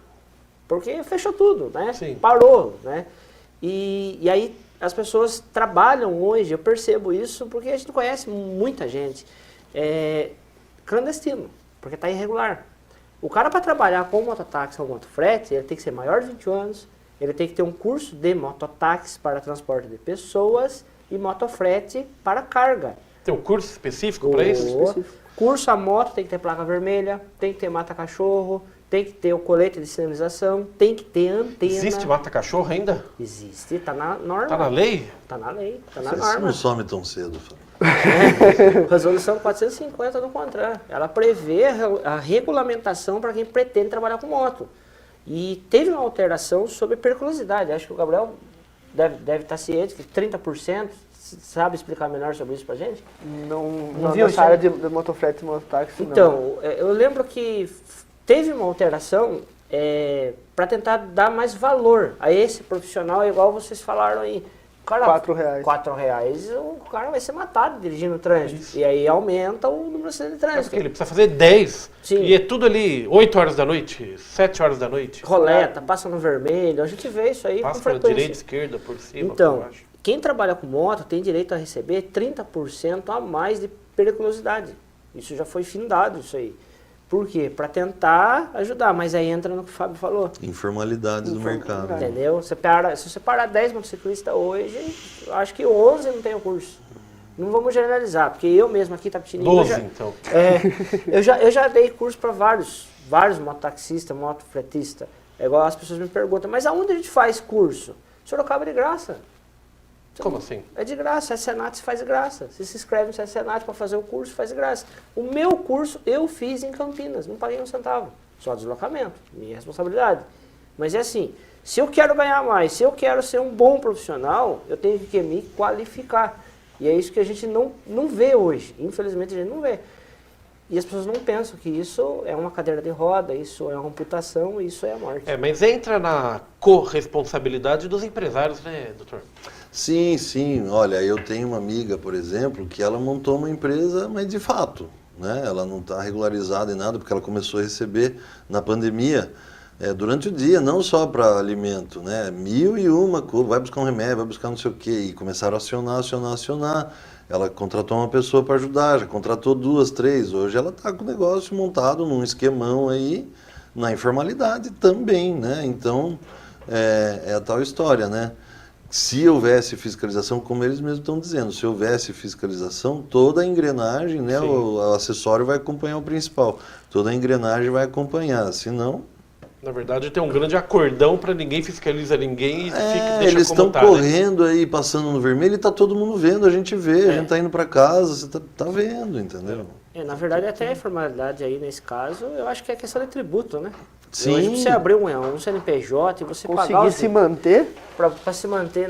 Speaker 1: Porque fechou tudo, né?
Speaker 3: Sim.
Speaker 1: Parou, né? E aí as pessoas trabalham hoje, eu percebo isso, porque a gente conhece muita gente clandestino, porque está irregular. O cara, para trabalhar com mototáxi ou motofrete, ele tem que ser maior de 20 anos, ele tem que ter um curso de mototáxi para transporte de pessoas e motofrete para carga.
Speaker 3: Tem um curso específico para isso?
Speaker 1: Curso a moto tem que ter placa vermelha, tem que ter mata-cachorro, tem que ter o colete de sinalização, tem que ter antena.
Speaker 3: Existe mata-cachorro ainda?
Speaker 1: Existe, tá na norma.
Speaker 3: Tá na lei?
Speaker 1: Tá na lei, tá na
Speaker 2: Você
Speaker 1: norma.
Speaker 2: não some tão cedo, Fábio.
Speaker 1: Resolução 450 do CONTRAN. Ela prevê a regulamentação para quem pretende trabalhar com moto. E teve uma alteração sobre periculosidade. Acho que o Gabriel deve estar ciente que 30%, sabe explicar melhor sobre isso pra gente?
Speaker 4: Não
Speaker 1: viu
Speaker 4: nessa área de motofrete e mototáxi,
Speaker 1: Então, eu lembro que teve uma alteração para tentar dar mais valor a esse profissional, igual vocês falaram aí. Cara,
Speaker 4: R$4.
Speaker 1: R$4, o cara vai ser matado dirigindo o trânsito. Isso. E aí aumenta o número de acidentes de trânsito.
Speaker 3: Porque ele precisa fazer 10.
Speaker 1: Sim.
Speaker 3: E é tudo ali 8 horas da noite, 7 horas da noite.
Speaker 1: Roleta, passa no vermelho, a gente vê isso aí
Speaker 3: passa
Speaker 1: com frequência.
Speaker 3: Passa direita, esquerda, por cima,
Speaker 1: então,
Speaker 3: por baixo.
Speaker 1: Quem trabalha com moto tem direito a receber 30% a mais de periculosidade. Isso já foi findado, isso aí. Por quê? Para tentar ajudar, mas aí entra no que o Fábio falou.
Speaker 2: Informalidades do mercado.
Speaker 1: Entendeu? Se você parar 10 motociclistas hoje, acho que 11 não tem o curso. Não vamos generalizar, porque eu mesmo aqui, Tapetininho...
Speaker 3: 12, então.
Speaker 1: Eu já dei curso para vários mototaxistas, motofretistas. É igual as pessoas me perguntam, mas aonde a gente faz curso? Sorocaba de graça.
Speaker 3: Como assim?
Speaker 1: É de graça, a Senat se faz de graça. Você se inscreve no Senat para fazer o curso, faz de graça. O meu curso eu fiz em Campinas, não paguei um centavo. Só deslocamento, minha responsabilidade. Mas é assim, se eu quero ganhar mais, se eu quero ser um bom profissional, eu tenho que me qualificar. E é isso que a gente não vê hoje. Infelizmente a gente não vê. E as pessoas não pensam que isso é uma cadeira de roda, isso é uma amputação, isso é a morte.
Speaker 3: Mas entra na corresponsabilidade dos empresários, né, doutor?
Speaker 2: Sim, sim. Olha, eu tenho uma amiga, por exemplo, que ela montou uma empresa, mas de fato, né? Ela não está regularizada em nada, porque ela começou a receber na pandemia, durante o dia, não só para alimento, né? 1001 coisas, vai buscar um remédio, vai buscar não sei o quê, e começaram a acionar. Ela contratou uma pessoa para ajudar, já contratou 2, 3. Hoje ela está com o negócio montado num esquemão aí, na informalidade também, né? Então, é a tal história, né? Se houvesse fiscalização, como eles mesmos estão dizendo, se houvesse fiscalização, toda a engrenagem, né, o acessório vai acompanhar o principal. Toda a engrenagem vai acompanhar, senão...
Speaker 3: Na verdade, tem um grande acordão para ninguém fiscaliza ninguém e deixa
Speaker 2: eles
Speaker 3: como
Speaker 2: estão
Speaker 3: tá,
Speaker 2: correndo aí, passando no vermelho e tá todo mundo vendo, a gente vê, a gente tá indo para casa, você tá vendo, entendeu?
Speaker 1: Na verdade, até a informalidade aí, nesse caso, eu acho que é questão de tributo, né?
Speaker 2: Sim.
Speaker 1: Hoje, você abrir um CNPJ e você
Speaker 4: Conseguir
Speaker 1: pagar...
Speaker 4: se manter?
Speaker 1: Para se manter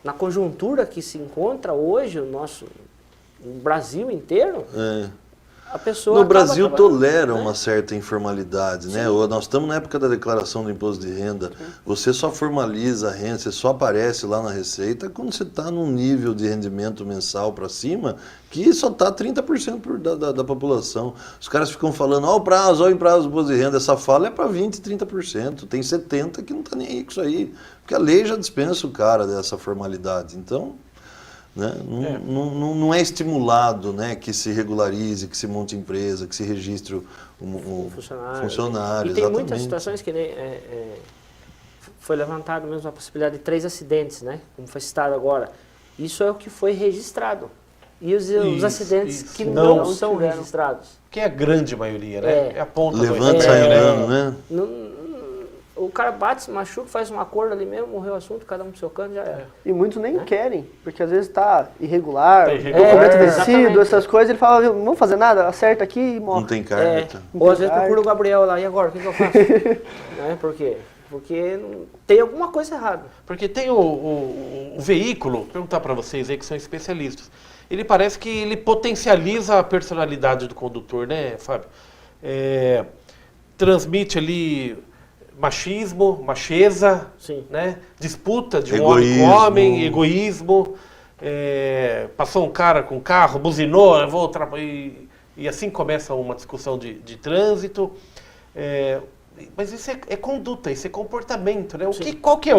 Speaker 1: na conjuntura que se encontra hoje no Brasil inteiro, a pessoa
Speaker 2: no Brasil
Speaker 1: trabalhando,
Speaker 2: tolera
Speaker 1: né?
Speaker 2: uma certa informalidade, né? Nós estamos na época da declaração do imposto de renda. Você só formaliza a renda, você só aparece lá na Receita quando você está num nível de rendimento mensal para cima que só está 30% da população. Os caras ficam falando, ó o prazo do imposto de renda. Essa fala é para 20%, 30%. Tem 70% que não está nem aí com isso aí. Porque a lei já dispensa o cara dessa formalidade. Então... Né? Não é estimulado, né, que se regularize, que se monte empresa, que se registre um funcionário.
Speaker 1: E tem
Speaker 2: exatamente.
Speaker 1: muitas situações que nem foi levantado mesmo a possibilidade de 3 acidentes, né, como foi citado agora. Isso é o que foi registrado. E os acidentes que não são registrados.
Speaker 3: Que é a grande maioria, né? É a ponta
Speaker 2: levanta
Speaker 3: do
Speaker 2: e sai andando, né?
Speaker 1: O cara bate, se machuca, faz um acordo ali mesmo, morreu o assunto, cada um pro seu canto, já era.
Speaker 4: E muitos nem querem, porque às vezes tá irregular,
Speaker 3: irregular,
Speaker 4: documento vencido,
Speaker 1: exatamente.
Speaker 4: essas coisas, ele fala, não vamos fazer nada, acerta aqui e morre.
Speaker 2: Não tem carta.
Speaker 1: Ou às vezes procura o Gabriel lá, e agora, o que eu faço? Por quê? Porque tem alguma coisa errada.
Speaker 3: Porque tem o veículo, vou perguntar para vocês aí que são especialistas, ele parece que ele potencializa a personalidade do condutor, né, Fábio? Transmite ali machismo, macheza, né? Disputa de um homem com homem, egoísmo. Passou um cara com carro, buzinou, e assim começa uma discussão de trânsito. Mas isso é conduta, isso é comportamento, né? Qual que é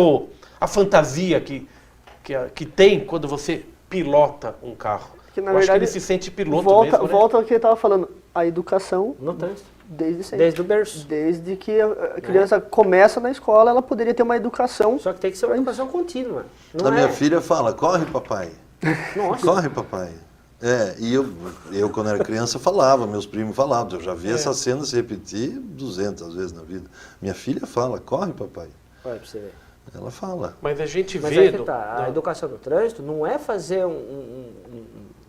Speaker 3: a fantasia que tem quando você pilota um carro?
Speaker 4: Que, na
Speaker 3: Eu acho que
Speaker 4: verdade,
Speaker 3: ele se sente piloto
Speaker 4: volta,
Speaker 3: mesmo, né?
Speaker 4: Volta ao que ele estava falando, a educação
Speaker 1: No trânsito.
Speaker 4: desde sempre.
Speaker 1: Desde o berço.
Speaker 4: Desde que a criança começa na escola, ela poderia ter uma educação.
Speaker 1: Só que tem que ser uma educação contínua.
Speaker 2: A minha filha fala, corre papai,
Speaker 1: Nossa.
Speaker 2: corre papai. E eu quando era criança falava, meus primos falavam, eu já vi essa cena se repetir 200 vezes na vida. Minha filha fala, corre papai.
Speaker 1: Olha pra você ver.
Speaker 2: Ela fala.
Speaker 3: Mas a gente
Speaker 1: Mas
Speaker 3: vê...
Speaker 1: aí que tá, a educação do trânsito não é fazer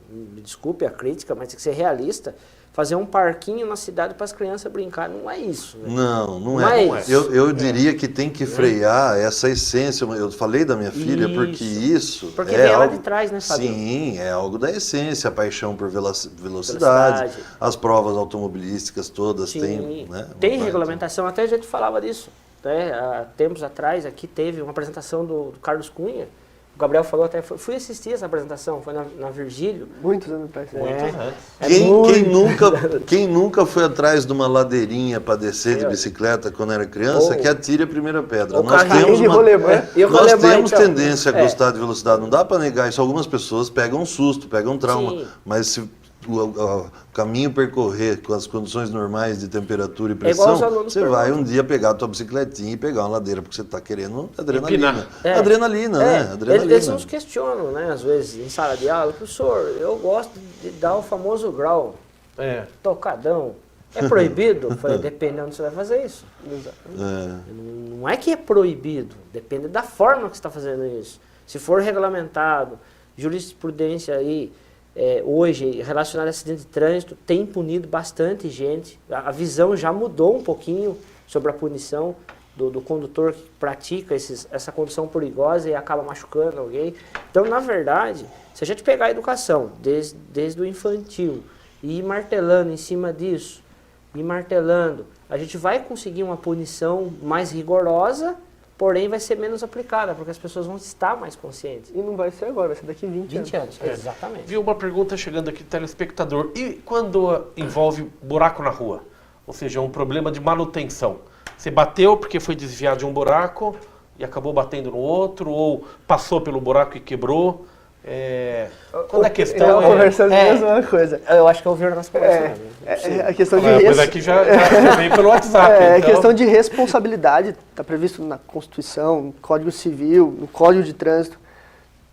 Speaker 1: me desculpe a crítica, mas tem que ser realista, fazer um parquinho na cidade para as crianças brincarem, não é isso. Né?
Speaker 2: Não é.
Speaker 1: Mas,
Speaker 2: eu diria que tem que frear essa essência. Eu falei da minha filha porque isso
Speaker 1: porque
Speaker 2: é
Speaker 1: vem lá
Speaker 2: algo,
Speaker 1: de trás, né, Fábio?
Speaker 2: Sim, é algo da essência, a paixão por velocidade, as provas automobilísticas todas têm, né,
Speaker 1: tem regulamentação, até a gente falava disso. Né? Há tempos atrás aqui teve uma apresentação do Carlos Cunha. O Gabriel falou até, fui assistir essa apresentação, foi na Virgílio.
Speaker 4: Muitos anos atrás.
Speaker 2: Quem nunca foi atrás de uma ladeirinha para descer de bicicleta quando era criança, que atire a primeira pedra. Nós temos tendência a gostar de velocidade, não dá para negar isso. Algumas pessoas pegam um susto, pegam um trauma, mas se o caminho percorrer com as condições normais de temperatura e pressão, você vai um dia pegar a tua bicicletinha e pegar uma ladeira, porque você está querendo adrenalina. Adrenalina, né? Adrenalina.
Speaker 1: Eles nos questionam, né? Às vezes, em sala de aula, professor, eu gosto de dar o famoso grau, tocadão. É proibido? Eu falei, depende de onde você vai fazer isso. Não é que é proibido, depende da forma que você está fazendo isso. Se for regulamentado, jurisprudência aí, hoje, relacionado a acidente de trânsito, tem punido bastante gente. A visão já mudou um pouquinho sobre a punição do condutor que pratica essa condução perigosa e acaba machucando alguém. Então, na verdade, se a gente pegar a educação desde o infantil e ir martelando em cima disso, a gente vai conseguir uma punição mais rigorosa, porém vai ser menos aplicada, porque as pessoas vão estar mais conscientes.
Speaker 4: E não vai ser agora, vai ser daqui 20 anos.
Speaker 1: Exatamente.
Speaker 3: Viu uma pergunta chegando aqui do telespectador. E quando envolve buraco na rua? Ou seja, um problema de manutenção. Você bateu porque foi desviar de um buraco e acabou batendo no outro, ou passou pelo buraco e quebrou. Quando a questão
Speaker 4: conversando a mesma coisa.
Speaker 1: Eu acho que eu ouvi a nossa conversa.
Speaker 4: A questão de
Speaker 3: Mas aqui já veio pelo WhatsApp.
Speaker 4: a
Speaker 3: então...
Speaker 4: questão de responsabilidade está previsto na Constituição, no Código Civil, no Código de Trânsito,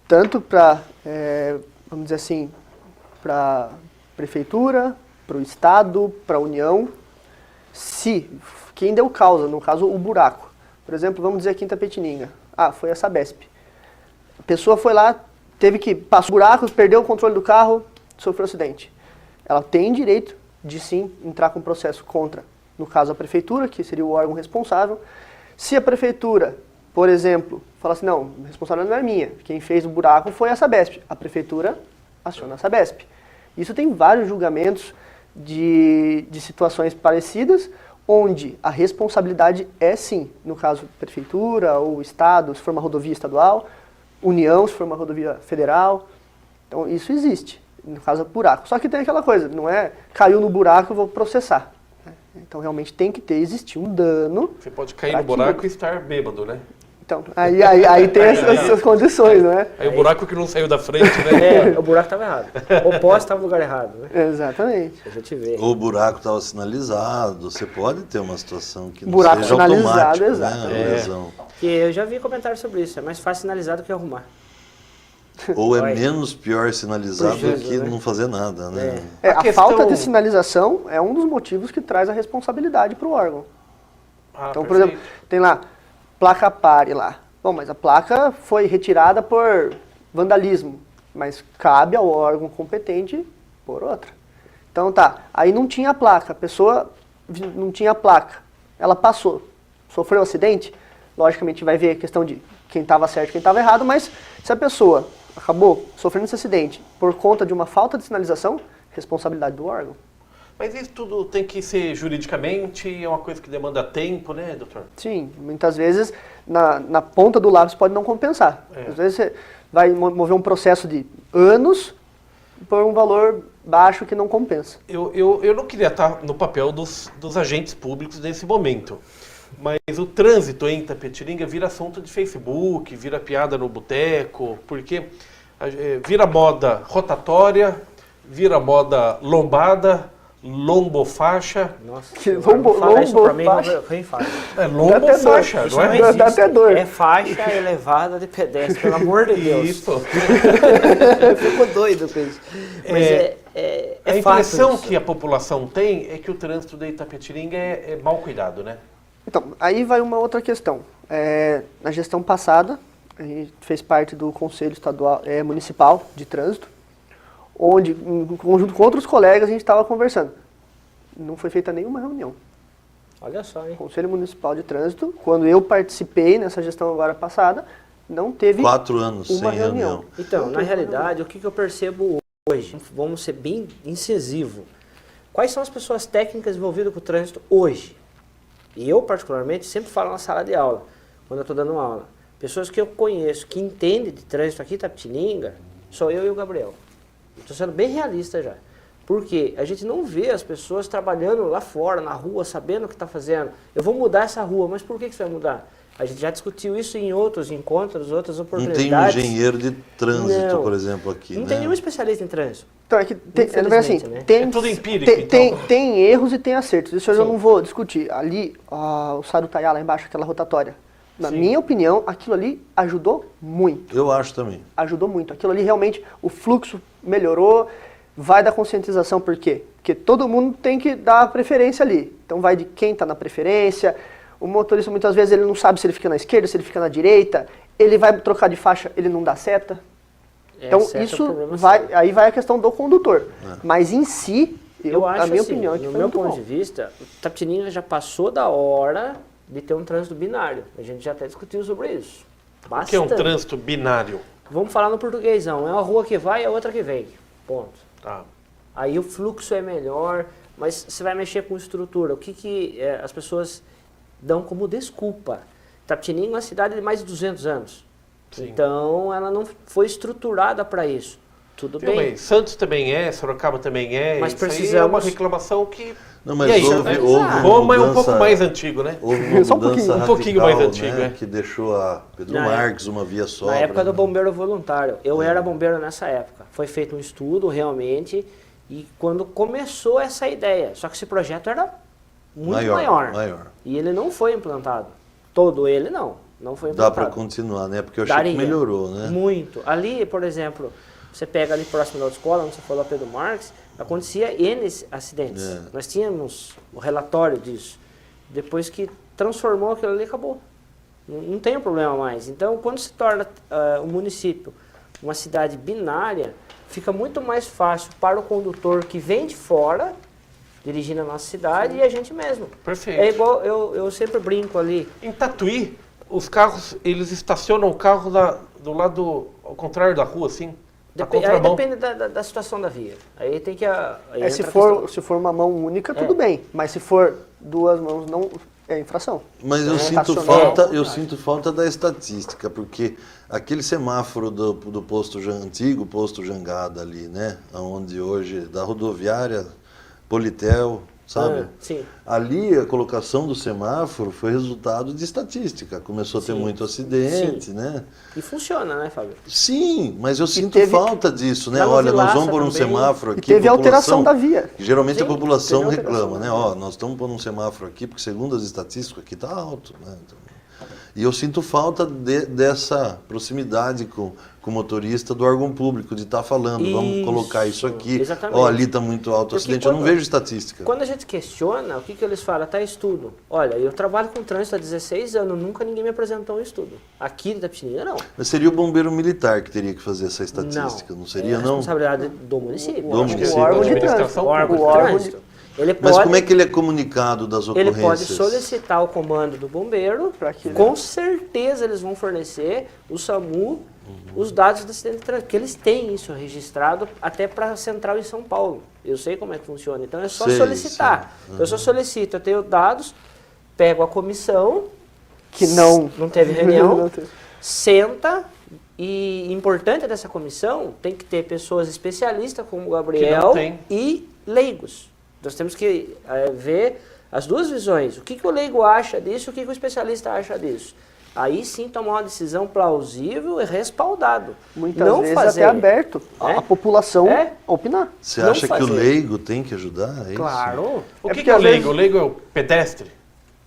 Speaker 4: tanto para, vamos dizer assim, para Prefeitura, para o Estado, para a União, se quem deu causa, no caso o buraco, por exemplo, vamos dizer aqui em Itapetininga, foi a Sabesp. A pessoa foi lá, passou buraco, perdeu o controle do carro, sofreu acidente. Ela tem direito de sim entrar com processo contra, no caso a Prefeitura, que seria o órgão responsável. Se a Prefeitura, por exemplo, falar assim, não, a responsável não é minha, quem fez o buraco foi a Sabesp. A Prefeitura aciona a Sabesp. Isso tem vários julgamentos de situações parecidas, onde a responsabilidade é sim, no caso Prefeitura ou Estado, se for uma rodovia estadual, União, se for uma rodovia federal. Então isso existe, no caso do buraco. Só que tem aquela coisa, não é caiu no buraco, eu vou processar. Então realmente tem que existir um dano.
Speaker 3: Você pode cair no buraco e estar bêbado, né?
Speaker 4: Então, aí tem essas condições, né?
Speaker 3: Aí o buraco que não saiu da frente, né?
Speaker 1: O buraco estava errado. O poste estava no lugar errado, né?
Speaker 4: Exatamente.
Speaker 1: A gente vê.
Speaker 2: O buraco estava sinalizado, você pode ter uma situação que não
Speaker 4: buraco
Speaker 2: seja
Speaker 4: sinalizado,
Speaker 2: automático,
Speaker 4: exato.
Speaker 2: né? A lesão.
Speaker 1: Que eu já vi comentários sobre isso. É mais fácil sinalizar do que arrumar.
Speaker 2: Ou é
Speaker 1: Vai.
Speaker 2: menos pior sinalizado do
Speaker 1: Prejuízo,
Speaker 2: que
Speaker 1: né?
Speaker 2: não fazer nada, né?
Speaker 3: A
Speaker 4: A
Speaker 3: questão-
Speaker 4: falta de sinalização é um dos motivos que traz a responsabilidade para o órgão. Então, por exemplo, tem lá, placa pare lá. Bom, mas a placa foi retirada por vandalismo, mas cabe ao órgão competente por outra. Então tá, aí não tinha placa, a pessoa não tinha placa, ela passou, sofreu um acidente, logicamente vai ver a questão de quem estava certo e quem estava errado, mas se a pessoa acabou sofrendo esse acidente por conta de uma falta de sinalização, responsabilidade do órgão.
Speaker 3: Mas isso tudo tem que ser juridicamente, é uma coisa que demanda tempo, né, doutor?
Speaker 4: Sim, muitas vezes na ponta do lápis pode não compensar. Às vezes você vai mover um processo de anos por um valor baixo que não compensa.
Speaker 3: Eu não queria estar no papel dos agentes públicos nesse momento, mas o trânsito em Itapetininga vira assunto de Facebook, vira piada no boteco, porque vira moda rotatória, vira moda lombada, lombofaixa.
Speaker 1: Nossa,
Speaker 4: Que
Speaker 1: fala isso pra mim,
Speaker 4: faixa.
Speaker 1: quem fala?
Speaker 3: Lombofaixa,
Speaker 1: Isso
Speaker 3: não é?
Speaker 1: existe.
Speaker 4: Dá até dor.
Speaker 1: É faixa elevada de pedestre, pelo amor de Deus.
Speaker 3: Isso.
Speaker 1: Eu fico doido com isso. Mas
Speaker 3: A
Speaker 1: fato
Speaker 3: impressão
Speaker 1: isso.
Speaker 3: que a população tem é que o trânsito de Itapetininga é mal cuidado, né?
Speaker 4: Então, aí vai uma outra questão. Na gestão passada, a gente fez parte do Conselho Estadual, Municipal de Trânsito, onde, em conjunto com outros colegas, a gente estava conversando. Não foi feita nenhuma reunião.
Speaker 1: Olha só, hein?
Speaker 4: Conselho Municipal de Trânsito, quando eu participei nessa gestão agora passada, não teve
Speaker 2: 4 anos
Speaker 4: uma
Speaker 2: sem
Speaker 4: reunião.
Speaker 2: reunião.
Speaker 1: Então, na realidade, o que eu percebo hoje, vamos ser bem incisivo, quais são as pessoas técnicas envolvidas com o trânsito hoje? E eu, particularmente, sempre falo na sala de aula, quando eu estou dando aula. Pessoas que eu conheço, que entendem de trânsito aqui em Itapetininga, sou eu e o Gabriel. Estou sendo bem realista já. Porque a gente não vê as pessoas trabalhando lá fora, na rua, sabendo o que está fazendo. Eu vou mudar essa rua, mas por que você vai mudar? A gente já discutiu isso em outros encontros, outras
Speaker 2: Não
Speaker 1: oportunidades.
Speaker 2: tem um engenheiro de trânsito,
Speaker 1: Não.
Speaker 2: por exemplo, aqui,
Speaker 1: Não
Speaker 2: né?
Speaker 1: tem nenhum especialista em trânsito.
Speaker 4: Então, é que tem,
Speaker 1: Infelizmente,
Speaker 4: assim,
Speaker 1: né?
Speaker 4: tem,
Speaker 3: É tudo empírico,
Speaker 4: tem erros e tem acertos. Isso eu já
Speaker 1: Sim.
Speaker 4: não vou discutir. Ali, o Sarutaiá lá embaixo, aquela rotatória. Na minha opinião, aquilo ali ajudou muito.
Speaker 2: Eu acho também.
Speaker 4: Ajudou muito. Aquilo ali realmente, o fluxo melhorou, vai da conscientização. Por quê? Porque todo mundo tem que dar preferência ali. Então vai de quem está na preferência. O motorista muitas vezes ele não sabe se ele fica na esquerda, se ele fica na direita. Ele vai trocar de faixa, ele não dá seta. Então
Speaker 1: Seta é o
Speaker 4: isso
Speaker 1: problema
Speaker 4: vai,
Speaker 1: sério.
Speaker 4: aí vai a questão do condutor. Mas em si,
Speaker 1: Eu acho
Speaker 4: a minha
Speaker 1: assim,
Speaker 4: opinião é que
Speaker 1: no
Speaker 4: foi
Speaker 1: meu
Speaker 4: muito
Speaker 1: ponto
Speaker 4: bom.
Speaker 1: de vista, o Itapetininga já passou da hora de ter um trânsito binário. A gente já até discutiu sobre isso.
Speaker 3: O que é um
Speaker 1: Bastante.
Speaker 3: trânsito binário?
Speaker 1: Vamos falar no portuguesão. É uma rua que vai e a outra que vem. Ponto.
Speaker 3: Tá.
Speaker 1: Aí o fluxo é melhor, mas você vai mexer com estrutura. O que as pessoas dão como desculpa? Itapetininga é uma cidade de mais de 200 anos.
Speaker 3: Sim.
Speaker 1: Então ela não foi estruturada para isso. Tudo
Speaker 3: Viu,
Speaker 1: bem.
Speaker 3: bem, Santos também é, Sorocaba também é.
Speaker 1: Mas
Speaker 3: isso aí é
Speaker 1: precisamos-
Speaker 3: uma reclamação que...
Speaker 2: Não, mas
Speaker 3: E aí,
Speaker 2: houve uma
Speaker 3: Roma é um
Speaker 2: mudança-
Speaker 3: pouco mais antigo, né?
Speaker 2: Houve uma
Speaker 4: Só um
Speaker 2: mudança
Speaker 4: pouquinho.
Speaker 3: Um pouquinho
Speaker 2: radical,
Speaker 3: mais antigo,
Speaker 2: né,
Speaker 3: é.
Speaker 2: que deixou a Pedro
Speaker 1: Na
Speaker 2: Marques uma via só.
Speaker 1: Na época do bombeiro voluntário. Eu era bombeiro nessa época. Foi feito um estudo realmente e quando começou essa ideia. Só que esse projeto era muito maior. E ele não foi implantado. Todo ele não foi
Speaker 2: Dá
Speaker 1: implantado.
Speaker 2: para continuar, né? Porque eu achei
Speaker 1: Daria.
Speaker 2: que melhorou, né?
Speaker 1: Muito. Ali, por exemplo, você pega ali próximo da autoescola, onde você falou Pedro Marques, acontecia N acidentes.
Speaker 2: É.
Speaker 1: Nós tínhamos o relatório disso. Depois que transformou aquilo ali, acabou. Não tem problema mais. Então, quando se torna o município uma cidade binária, fica muito mais fácil para o condutor que vem de fora, dirigindo a nossa cidade, e a gente mesmo.
Speaker 3: Perfeito.
Speaker 1: É igual, eu sempre brinco ali.
Speaker 3: Em Tatuí, os carros, eles estacionam o carro do lado ao contrário da rua, assim? Na
Speaker 1: Aí
Speaker 3: contramão.
Speaker 1: depende da situação da via. Aí tem que... aí
Speaker 4: Se
Speaker 1: entra a questão.
Speaker 4: for uma mão única, tudo bem. Mas se for duas mãos, não é infração.
Speaker 2: Mas eu sinto falta da estatística, porque aquele semáforo do posto antigo, posto Jangada ali, né? Onde hoje, da rodoviária, Politel, sabe?
Speaker 1: Sim.
Speaker 2: Ali a colocação do semáforo foi resultado de estatística. Começou a ter
Speaker 1: Sim.
Speaker 2: muito acidente,
Speaker 1: Sim.
Speaker 2: né?
Speaker 1: E funciona, né, Fábio?
Speaker 2: Sim, mas eu sinto
Speaker 4: teve-
Speaker 2: falta disso, né?
Speaker 1: Lá no
Speaker 2: Olha, nós
Speaker 1: Vilaça
Speaker 2: vamos pôr um
Speaker 1: também.
Speaker 2: semáforo
Speaker 4: E
Speaker 2: aqui.
Speaker 4: teve
Speaker 2: a
Speaker 4: alteração
Speaker 2: população-
Speaker 4: da via.
Speaker 2: Geralmente a
Speaker 1: Sim,
Speaker 2: população
Speaker 4: teve alteração
Speaker 2: reclama,
Speaker 4: da
Speaker 2: né?
Speaker 4: via.
Speaker 2: Ó, nós estamos pondo um semáforo aqui, porque segundo as estatísticas aqui está alto, né? Então, e eu sinto falta dessa proximidade com o motorista do órgão público, de estar falando, vamos
Speaker 1: Isso,
Speaker 2: colocar isso aqui,
Speaker 1: exatamente.
Speaker 2: ó, ali está muito alto o
Speaker 1: Porque
Speaker 2: acidente, eu não
Speaker 1: quando-
Speaker 2: vejo estatística.
Speaker 1: Quando a gente questiona, o que eles falam? Tá estudo. Olha, eu trabalho com trânsito há 16 anos, nunca ninguém me apresentou um estudo. Aqui da Pitiniga, não.
Speaker 2: Mas seria o bombeiro militar que teria que fazer essa estatística, não seria,
Speaker 1: é a
Speaker 2: não?
Speaker 1: responsabilidade do município.
Speaker 2: Do município.
Speaker 4: O órgão de
Speaker 3: Administração
Speaker 4: trânsito.
Speaker 1: O órgão de
Speaker 4: O órgão
Speaker 1: trânsito. Ele
Speaker 2: Mas
Speaker 1: pode,
Speaker 2: como é que ele é comunicado das
Speaker 1: ele
Speaker 2: ocorrências?
Speaker 1: pode solicitar o comando do bombeiro,
Speaker 4: Pra que-
Speaker 1: com certeza eles vão fornecer o SAMU, os dados do acidente de trânsito, porque eles têm isso registrado até para a central em São Paulo. Eu sei como é que funciona, então é só
Speaker 2: Sei,
Speaker 1: solicitar.
Speaker 2: sei.
Speaker 1: Então eu só solicito, eu tenho dados, pego a comissão,
Speaker 4: Que não...
Speaker 1: não teve reunião,
Speaker 4: Não teve.
Speaker 1: senta, e importante dessa comissão tem que ter pessoas especialistas como o Gabriel
Speaker 3: tem.
Speaker 1: e leigos. Nós temos que ver as duas visões. O que o leigo acha disso, o que o especialista acha disso. Aí sim tomar uma decisão plausível e respaldado.
Speaker 4: Muitas
Speaker 1: não
Speaker 4: vezes
Speaker 1: fazer.
Speaker 4: até aberto
Speaker 1: É?
Speaker 4: a população
Speaker 1: É?
Speaker 4: a opinar.
Speaker 2: Você
Speaker 1: não
Speaker 2: acha que o
Speaker 1: fazer.
Speaker 2: leigo tem que ajudar? É isso?
Speaker 1: Claro.
Speaker 3: O
Speaker 4: É
Speaker 3: que
Speaker 4: porque
Speaker 3: é o
Speaker 4: às
Speaker 3: leigo?
Speaker 4: vezes-
Speaker 3: O leigo é o pedestre?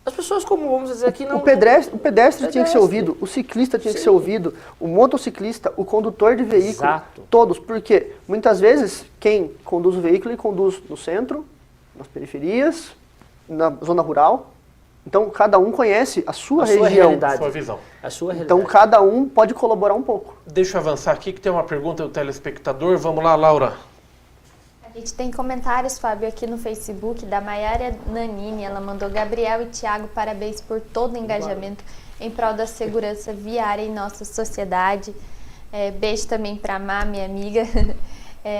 Speaker 1: As pessoas, como vamos dizer aqui, não...
Speaker 4: O pedestre tinha que ser
Speaker 1: Pedestre.
Speaker 4: ouvido, o ciclista tinha que ser ouvido, o motociclista, o condutor de veículo,
Speaker 1: Exato.
Speaker 4: todos. Porque muitas vezes quem conduz o veículo, ele conduz no centro, nas periferias, na zona rural. Então cada um conhece a sua
Speaker 1: A sua
Speaker 4: região.
Speaker 1: realidade.
Speaker 3: Sua visão.
Speaker 1: A sua
Speaker 4: Então
Speaker 1: realidade.
Speaker 4: cada um pode colaborar um pouco.
Speaker 3: Deixa eu avançar aqui que tem uma pergunta do telespectador. Vamos lá, Laura.
Speaker 5: A gente tem comentários, Fábio, aqui no Facebook da Maiara Nanini. Ela mandou: Gabriel e Thiago, parabéns por todo o engajamento em prol da segurança viária em nossa sociedade. Beijo também para a Má, minha amiga.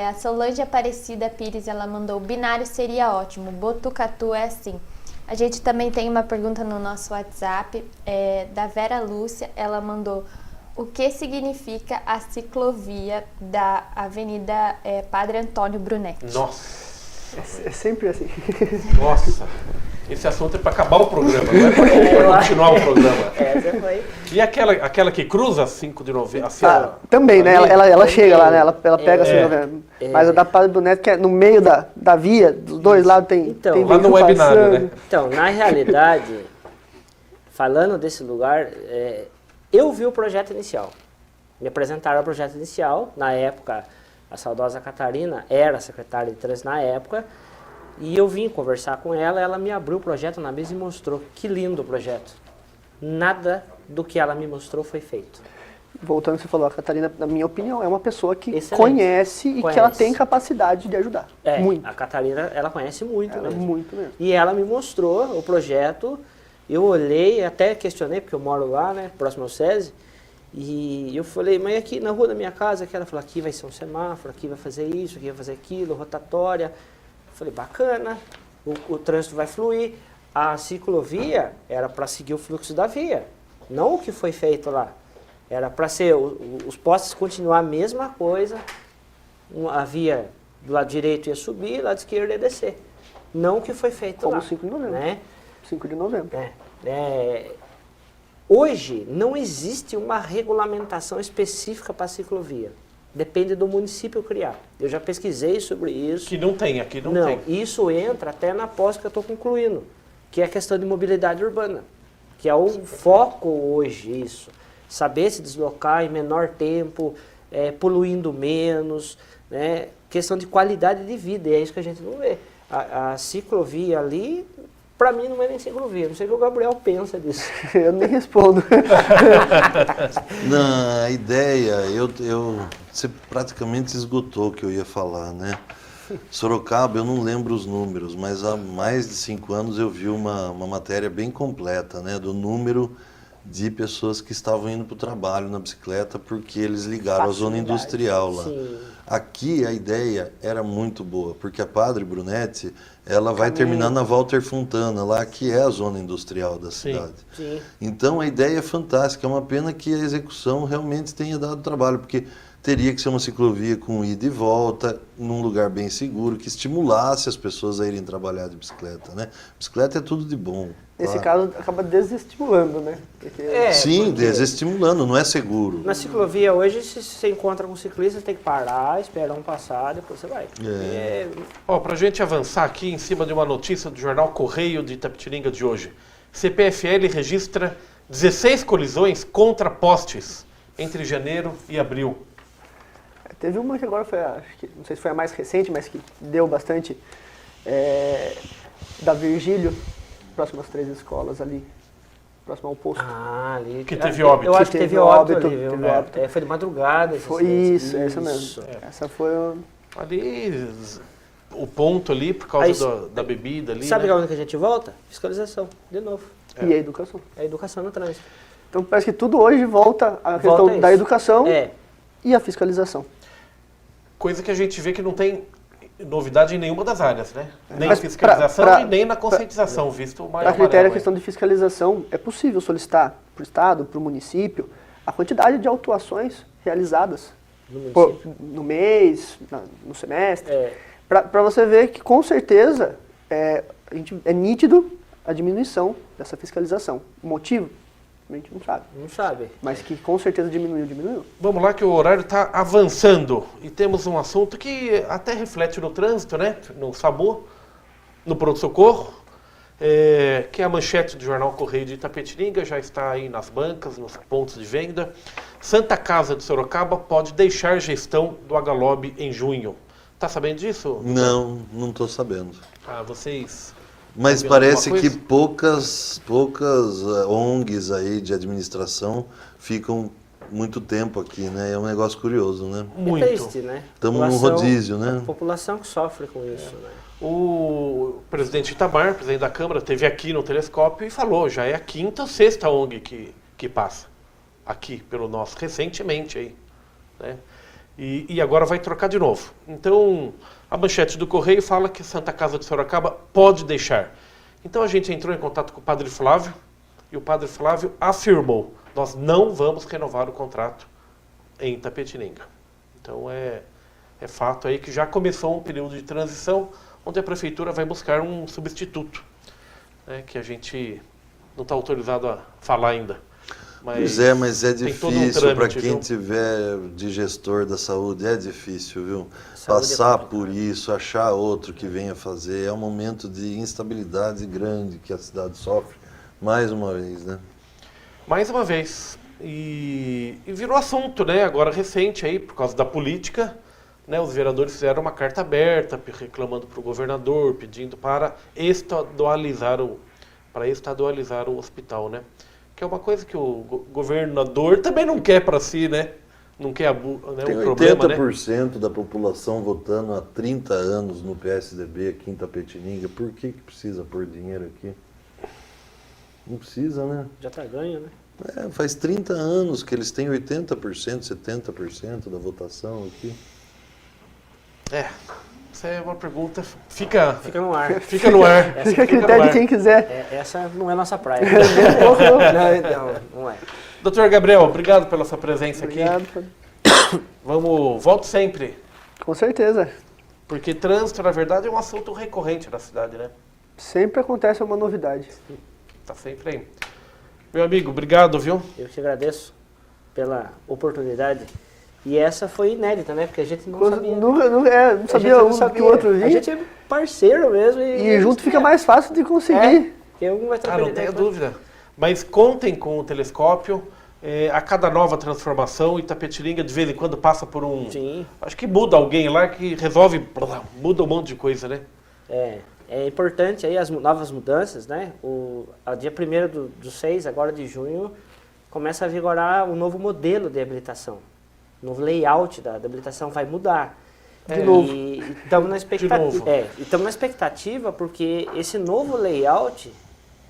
Speaker 5: A Solange Aparecida Pires, ela mandou: binário seria ótimo, Botucatu é assim. A gente também tem uma pergunta no nosso WhatsApp, da Vera Lúcia. Ela mandou: o que significa a ciclovia da Avenida Padre Antônio Brunetti?
Speaker 3: Nossa,
Speaker 4: É sempre assim.
Speaker 3: nossa. Esse assunto é para acabar o programa, não é para continuar o programa.
Speaker 1: Essa foi...
Speaker 3: E aquela que cruza 5 de novembro? Assim,
Speaker 4: Também, né?
Speaker 3: ali?
Speaker 4: Ela chega lá, né? Ela pega assim, mas a da Padre Brunetti, que é no meio da via, dos dois lados tem,
Speaker 1: Então,
Speaker 4: tem
Speaker 3: lá no
Speaker 4: veículo
Speaker 3: webinário,
Speaker 4: passando.
Speaker 3: né?
Speaker 1: Então, na realidade, falando desse lugar, eu vi o projeto inicial. Me apresentaram o projeto inicial. Na época, a saudosa Catarina era secretária de trânsito na época. E eu vim conversar com ela me abriu o projeto na mesa e mostrou. Que lindo o projeto. Nada do que ela me mostrou foi feito.
Speaker 4: Voltando ao que você falou, a Catarina, na minha opinião, é uma pessoa que
Speaker 1: Excelente.
Speaker 4: conhece e que ela
Speaker 1: Conhece.
Speaker 4: tem capacidade de ajudar. Muito.
Speaker 1: A Catarina, ela conhece muito
Speaker 4: Ela
Speaker 1: mesmo.
Speaker 4: muito mesmo.
Speaker 1: E ela me mostrou o projeto, eu olhei, até questionei, porque eu moro lá, né, próximo ao SESI, e eu falei, mas aqui na rua da minha casa, ela falou, aqui vai ser um semáforo, aqui vai fazer isso, aqui vai fazer aquilo, rotatória. Eu falei, bacana, o trânsito vai fluir. A ciclovia era para seguir o fluxo da via, não o que foi feito lá. Era para ser, os postes continuar a mesma coisa, A via do lado direito ia subir, lado esquerdo ia descer. Não o que foi feito
Speaker 4: Como
Speaker 1: lá.
Speaker 4: 5 de novembro.
Speaker 1: Né?
Speaker 4: 5 de novembro.
Speaker 1: Hoje não existe uma regulamentação específica para a ciclovia. Depende do município criar. Eu já pesquisei sobre isso.
Speaker 3: Que não tem, aqui não tem.
Speaker 1: Isso entra até na pós que eu estou concluindo, que é a questão de mobilidade urbana, que é o foco hoje isso. Saber se deslocar em menor tempo, poluindo menos, né? Questão de qualidade de vida, e é isso que a gente não vê. A ciclovia ali, para mim, não é nem ciclovia. Não sei o que o Gabriel pensa disso.
Speaker 4: Eu nem respondo.
Speaker 2: Na ideia, você praticamente esgotou o que eu ia falar, né? Sorocaba, eu não lembro os números, mas há mais de 5 anos eu vi uma matéria bem completa, né? Do número de pessoas que estavam indo para o trabalho na bicicleta porque eles ligaram a zona industrial lá.
Speaker 1: Sim.
Speaker 2: Aqui a ideia era muito boa, porque a Padre Brunetti, ela vai terminar na Walter Fontana, lá que é a zona industrial da cidade.
Speaker 1: Sim.
Speaker 2: Então a ideia é fantástica, é uma pena que a execução realmente tenha dado trabalho, porque teria que ser uma ciclovia com ida e volta, num lugar bem seguro, que estimulasse as pessoas a irem trabalhar de bicicleta, né? Bicicleta é tudo de bom.
Speaker 4: Nesse
Speaker 2: tá?
Speaker 4: caso, acaba desestimulando, né? Porque
Speaker 2: Sim,
Speaker 1: porque
Speaker 2: desestimulando, não é seguro.
Speaker 1: na ciclovia hoje, se você encontra com um ciclista, você tem que parar, esperar um passar, depois você vai.
Speaker 3: Para a gente avançar aqui em cima de uma notícia do jornal Correio de Itapetininga de hoje. CPFL registra 16 colisões contra postes entre janeiro e abril.
Speaker 4: Teve uma que agora foi, acho que, não sei se foi a mais recente, mas que deu bastante, da Virgílio, próximo às 3 escolas ali, próximo ao posto.
Speaker 1: Ah, ali.
Speaker 3: Que teve óbito.
Speaker 1: Eu acho que teve óbito ali, viu?
Speaker 4: teve óbito.
Speaker 1: Foi de madrugada.
Speaker 4: Foi isso, essa mesmo. Essa foi
Speaker 3: Ali, o ponto ali, por causa da bebida ali,
Speaker 1: Sabe
Speaker 3: né?
Speaker 1: onde que a gente volta? Fiscalização, de novo.
Speaker 4: E a educação.
Speaker 1: É a educação no trânsito.
Speaker 4: Então parece que tudo hoje volta à
Speaker 1: Volta
Speaker 4: questão
Speaker 1: a
Speaker 4: da
Speaker 1: isso.
Speaker 4: educação e a fiscalização.
Speaker 3: Coisa que a gente vê que não tem novidade em nenhuma das áreas, né? Nem
Speaker 4: Mas
Speaker 3: fiscalização e nem na conscientização, visto o
Speaker 4: Para
Speaker 3: maior
Speaker 4: critério a
Speaker 3: amarelo.
Speaker 4: questão de fiscalização, é possível solicitar para o Estado, para o município, a quantidade de autuações realizadas no mês, no semestre, para você ver que com certeza é nítido a diminuição dessa fiscalização. O motivo? A gente não sabe.
Speaker 1: Não sabe.
Speaker 4: Mas que com certeza diminuiu.
Speaker 3: Vamos lá que o horário está avançando e temos um assunto que até reflete no trânsito, né? No SAMU, no pronto-socorro, que é a manchete do jornal Correio de Itapetininga, já está aí nas bancas, nos pontos de venda. Santa Casa de Sorocaba pode deixar gestão do Agalob em junho. Tá sabendo disso?
Speaker 2: Não estou sabendo.
Speaker 3: Ah, vocês...
Speaker 2: Mas
Speaker 3: Tá vendo
Speaker 2: parece
Speaker 3: alguma
Speaker 2: que
Speaker 3: coisa?
Speaker 2: poucas ONGs aí de administração ficam muito tempo aqui, né? É um negócio curioso, né?
Speaker 3: Muito.
Speaker 1: É triste, né?
Speaker 2: Estamos no rodízio, né?
Speaker 1: A população que sofre com isso, né?
Speaker 3: O presidente Itamar, presidente da Câmara, esteve aqui no Telescópio e falou, já é a 5ª ou 6ª ONG que passa aqui pelo nosso, recentemente aí, né? E agora vai trocar de novo. Então, a manchete do Correio fala que Santa Casa de Sorocaba pode deixar. Então a gente entrou em contato com o Padre Flávio e o Padre Flávio afirmou, nós não vamos renovar o contrato em Itapetininga. Então é fato aí que já começou um período de transição onde a Prefeitura vai buscar um substituto, né, que a gente não está autorizado a falar ainda.
Speaker 2: Mas é
Speaker 3: tem todo um
Speaker 2: difícil
Speaker 3: trâmite,
Speaker 2: para quem
Speaker 3: viu?
Speaker 2: tiver de gestor da saúde, é difícil, viu?
Speaker 1: Saúde
Speaker 2: Passar
Speaker 1: é
Speaker 2: por isso, achar outro que venha fazer, é um momento de instabilidade grande que a cidade sofre, mais uma vez, né?
Speaker 3: Mais uma vez. E virou assunto, né? Agora recente aí, por causa da política, né? Os vereadores fizeram uma carta aberta reclamando para o governador, pedindo para estadualizar o hospital, né? Que é uma coisa que o governador também não quer para si, né? Não quer né,
Speaker 2: Tem
Speaker 3: o problema,
Speaker 2: 80% da população votando há 30 anos no PSDB aqui em Itapetininga. Por que precisa pôr dinheiro aqui? Não precisa, né?
Speaker 1: Já tá ganho, né?
Speaker 2: Faz 30 anos que eles têm 80%, 70% da votação aqui.
Speaker 3: Essa é uma pergunta, fica
Speaker 1: no ar.
Speaker 3: Fica no ar.
Speaker 1: Essa
Speaker 4: Fica a critério de quem quiser.
Speaker 1: Essa não é nossa praia. Não é.
Speaker 3: Doutor Gabriel, obrigado pela sua presença
Speaker 4: Obrigado.
Speaker 3: aqui. Volte sempre.
Speaker 4: Com certeza.
Speaker 3: Porque trânsito, na verdade, é um assunto recorrente na cidade, né?
Speaker 4: Sempre acontece uma novidade.
Speaker 3: Tá sempre aí. Meu amigo, obrigado, viu?
Speaker 1: Eu que agradeço pela oportunidade. E essa foi inédita, né? Porque a gente não sabia.
Speaker 4: Não
Speaker 1: A
Speaker 4: sabia
Speaker 1: gente
Speaker 4: um
Speaker 1: não
Speaker 4: que o outro
Speaker 1: A
Speaker 4: vinha.
Speaker 1: gente é parceiro mesmo.
Speaker 4: E junto fica mais fácil de conseguir.
Speaker 1: Porque um vai
Speaker 3: Ah,
Speaker 1: trocando
Speaker 3: não
Speaker 1: ideia
Speaker 3: tenha
Speaker 1: com o
Speaker 3: dúvida. Mas contem com o telescópio. A cada nova transformação, Itapetininga de vez em quando passa por um...
Speaker 1: Sim.
Speaker 3: Acho que muda alguém lá que resolve... Muda um monte de coisa, né?
Speaker 1: É importante aí as novas mudanças, né? A dia 1º do 6, agora de junho, começa a vigorar um novo modelo de habilitação. O novo layout da habilitação vai mudar.
Speaker 4: De novo.
Speaker 1: E estamos na expectativa.
Speaker 3: De novo.
Speaker 1: Estamos na expectativa porque esse novo layout,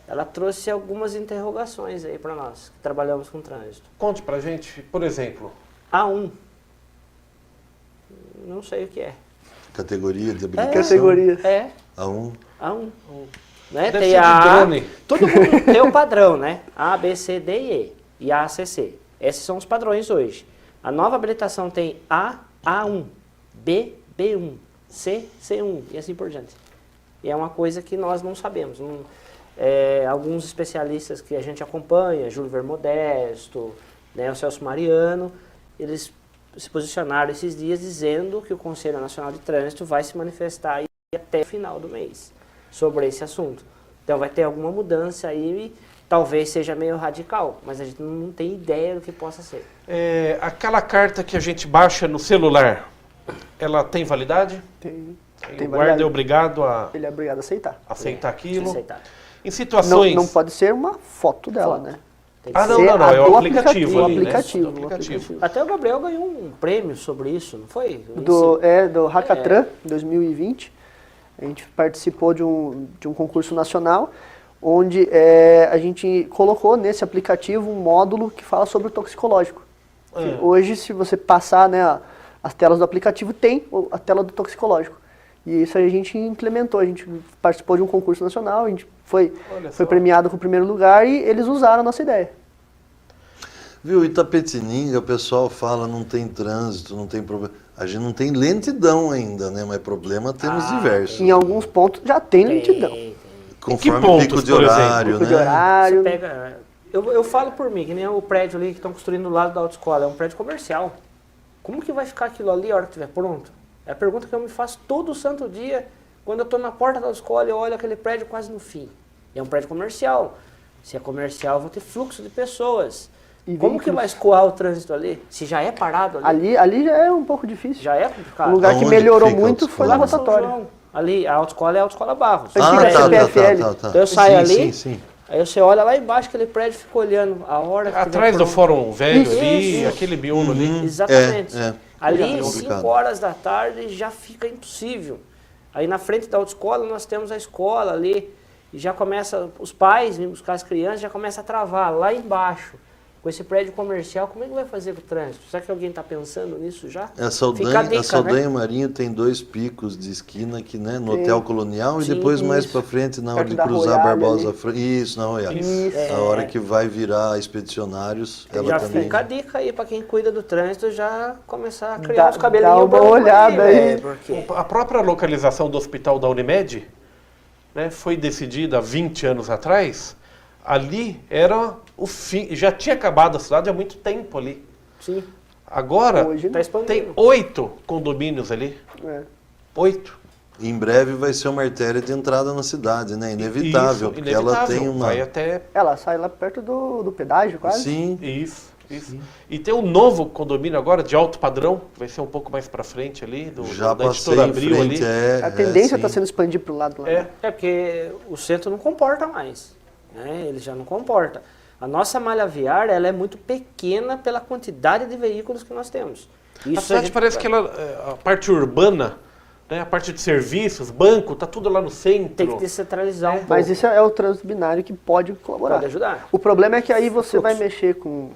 Speaker 1: ela trouxe algumas interrogações aí para nós, que trabalhamos com trânsito.
Speaker 3: Conte pra gente, por exemplo.
Speaker 1: A1. Não sei o que é.
Speaker 2: Categoria de habilitação.
Speaker 4: Categoria.
Speaker 2: A1.
Speaker 1: A1. Né?
Speaker 3: Deve
Speaker 1: Tem
Speaker 3: ser de
Speaker 1: a
Speaker 3: drone.
Speaker 1: Todo mundo tem o padrão, né? A, B, C, D e E. E A, C, C. Esses são os padrões hoje. A nova habilitação tem A, A1. B, B1. C, C1. E assim por diante. E é uma coisa que nós não sabemos. Alguns especialistas que a gente acompanha, Júlio Vermodesto, né, o Celso Mariano, eles se posicionaram esses dias dizendo que o Conselho Nacional de Trânsito vai se manifestar aí até o final do mês sobre esse assunto. Então vai ter alguma mudança aí, talvez seja meio radical, mas a gente não tem ideia do que possa ser.
Speaker 3: Aquela carta que a gente baixa no celular, ela tem validade?
Speaker 4: Tem
Speaker 3: O guarda
Speaker 4: validade.
Speaker 3: é obrigado a
Speaker 4: Ele é obrigado a aceitar.
Speaker 3: aceitar aquilo?
Speaker 1: Aceitar.
Speaker 3: Em situações...
Speaker 4: Não pode ser uma foto dela,
Speaker 1: Foto.
Speaker 4: né?
Speaker 1: Tem que
Speaker 3: Ah, não,
Speaker 1: ser-
Speaker 3: não, não,
Speaker 4: a
Speaker 3: é
Speaker 4: do
Speaker 3: o aplicativo
Speaker 4: o
Speaker 3: ali, né?
Speaker 4: aplicativo,
Speaker 3: Do
Speaker 4: o
Speaker 3: aplicativo.
Speaker 4: aplicativo.
Speaker 1: Até o Gabriel ganhou um prêmio sobre isso, não foi?
Speaker 4: Do Hacatran 2020. A gente participou de um concurso nacional, onde a gente colocou nesse aplicativo um módulo que fala sobre o toxicológico. Hoje, se você passar, né, as telas do aplicativo, tem a tela do toxicológico. E isso a gente implementou, a gente participou de um concurso nacional, a gente foi premiado com o primeiro lugar e eles usaram a nossa ideia.
Speaker 2: Viu, Itapetininga, o pessoal fala não tem trânsito, não tem problema. A gente não tem lentidão ainda, né? Mas problema temos diversos.
Speaker 4: Em alguns pontos já tem lentidão.
Speaker 2: Conforme
Speaker 3: pontos,
Speaker 2: pico de
Speaker 3: por exemplo?
Speaker 2: horário,
Speaker 4: Pico
Speaker 2: né?
Speaker 4: de horário.
Speaker 1: Você pega, eu falo por mim, que nem o prédio ali que estão construindo do lado da autoescola, é um prédio comercial. Como que vai ficar aquilo ali a hora que estiver pronto? É a pergunta que eu me faço todo santo dia, quando eu estou na porta da autoescola e eu olho aquele prédio quase no fim. É um prédio comercial. Se é comercial, eu vou ter fluxo de pessoas.
Speaker 4: E
Speaker 1: Como que vai escoar o trânsito ali? Se já é parado ali?
Speaker 4: Ali já é um pouco difícil.
Speaker 1: Já é
Speaker 4: O
Speaker 1: complicado.
Speaker 4: lugar que
Speaker 2: Aonde
Speaker 4: melhorou
Speaker 2: fica a
Speaker 4: muito foi
Speaker 2: autoescola?
Speaker 4: na
Speaker 1: Lá na São
Speaker 4: rotatória.
Speaker 1: João. Ali, a autoescola é a autoescola Barros.
Speaker 4: Antiga CPFL.
Speaker 1: Então eu saio ali,
Speaker 2: Sim.
Speaker 1: aí você olha lá embaixo, aquele prédio fica olhando a hora que
Speaker 3: Atrás
Speaker 1: tiver
Speaker 3: do
Speaker 1: pronto.
Speaker 3: Fórum Velho
Speaker 4: Isso,
Speaker 3: ali,
Speaker 1: isso.
Speaker 3: aquele miolo ali.
Speaker 1: Exatamente. Ali,
Speaker 2: É
Speaker 1: 5
Speaker 2: complicado.
Speaker 1: horas da tarde, já fica impossível. Aí na frente da autoescola, nós temos a escola ali, e já começa, os pais vêm buscar as crianças, já começa a travar lá embaixo. Com esse prédio comercial, como é que vai fazer com o trânsito? Será que alguém está pensando nisso já?
Speaker 2: A
Speaker 1: Fica a dica,
Speaker 2: Saldanha
Speaker 1: né?
Speaker 2: Marinho tem 2 picos de esquina aqui, né? No
Speaker 4: Tem.
Speaker 2: Hotel Colonial
Speaker 1: Sim,
Speaker 2: e depois mais
Speaker 4: isso.
Speaker 2: para frente, na hora
Speaker 4: Perto
Speaker 2: de
Speaker 4: da
Speaker 2: cruzar
Speaker 4: Royale
Speaker 2: Barbosa
Speaker 4: ali.
Speaker 2: Franco. Isso, na Royale.
Speaker 4: Isso.
Speaker 2: A hora que vai virar expedicionários, ela
Speaker 1: Já
Speaker 2: também.
Speaker 1: fica a dica aí para quem cuida do trânsito já começar a criar uns
Speaker 4: Dá
Speaker 1: cabelinhos
Speaker 4: uma
Speaker 1: brancos
Speaker 4: olhada aí.
Speaker 1: velho, porque...
Speaker 3: A própria localização do hospital da Unimed, né, foi decidida há 20 anos atrás. Ali era o fim, já tinha acabado a cidade há muito tempo ali.
Speaker 1: Sim,
Speaker 3: Agora
Speaker 4: Hoje
Speaker 1: tá expandindo.
Speaker 3: tem 8 condomínios ali.
Speaker 4: É.
Speaker 3: 8.
Speaker 2: Em breve vai ser uma artéria de entrada na cidade, né? Inevitável,
Speaker 3: Isso,
Speaker 2: porque ela tem uma.
Speaker 3: Vai até...
Speaker 4: Ela sai lá perto do pedágio, quase.
Speaker 2: Sim.
Speaker 3: Isso. E tem um novo condomínio agora de alto padrão, vai ser um pouco mais para frente ali,
Speaker 2: Já
Speaker 3: da
Speaker 2: passei
Speaker 3: Editora
Speaker 2: em
Speaker 3: Abril
Speaker 2: frente,
Speaker 3: ali.
Speaker 4: A tendência está
Speaker 2: sim.
Speaker 4: sendo expandir para o lado lá.
Speaker 3: É.
Speaker 1: É porque o centro não comporta mais, né? Ele já não comporta. A nossa malha viária ela é muito pequena pela quantidade de veículos que nós temos. Isso
Speaker 3: A cidade parece que ela, a parte urbana, né, a parte de serviços, banco, tá tudo lá no centro.
Speaker 1: tem que descentralizar um pouco.
Speaker 4: Mas isso é o trânsito binário que pode colaborar.
Speaker 1: Pode ajudar.
Speaker 4: O problema é que aí você
Speaker 1: Fluxo.
Speaker 4: vai mexer com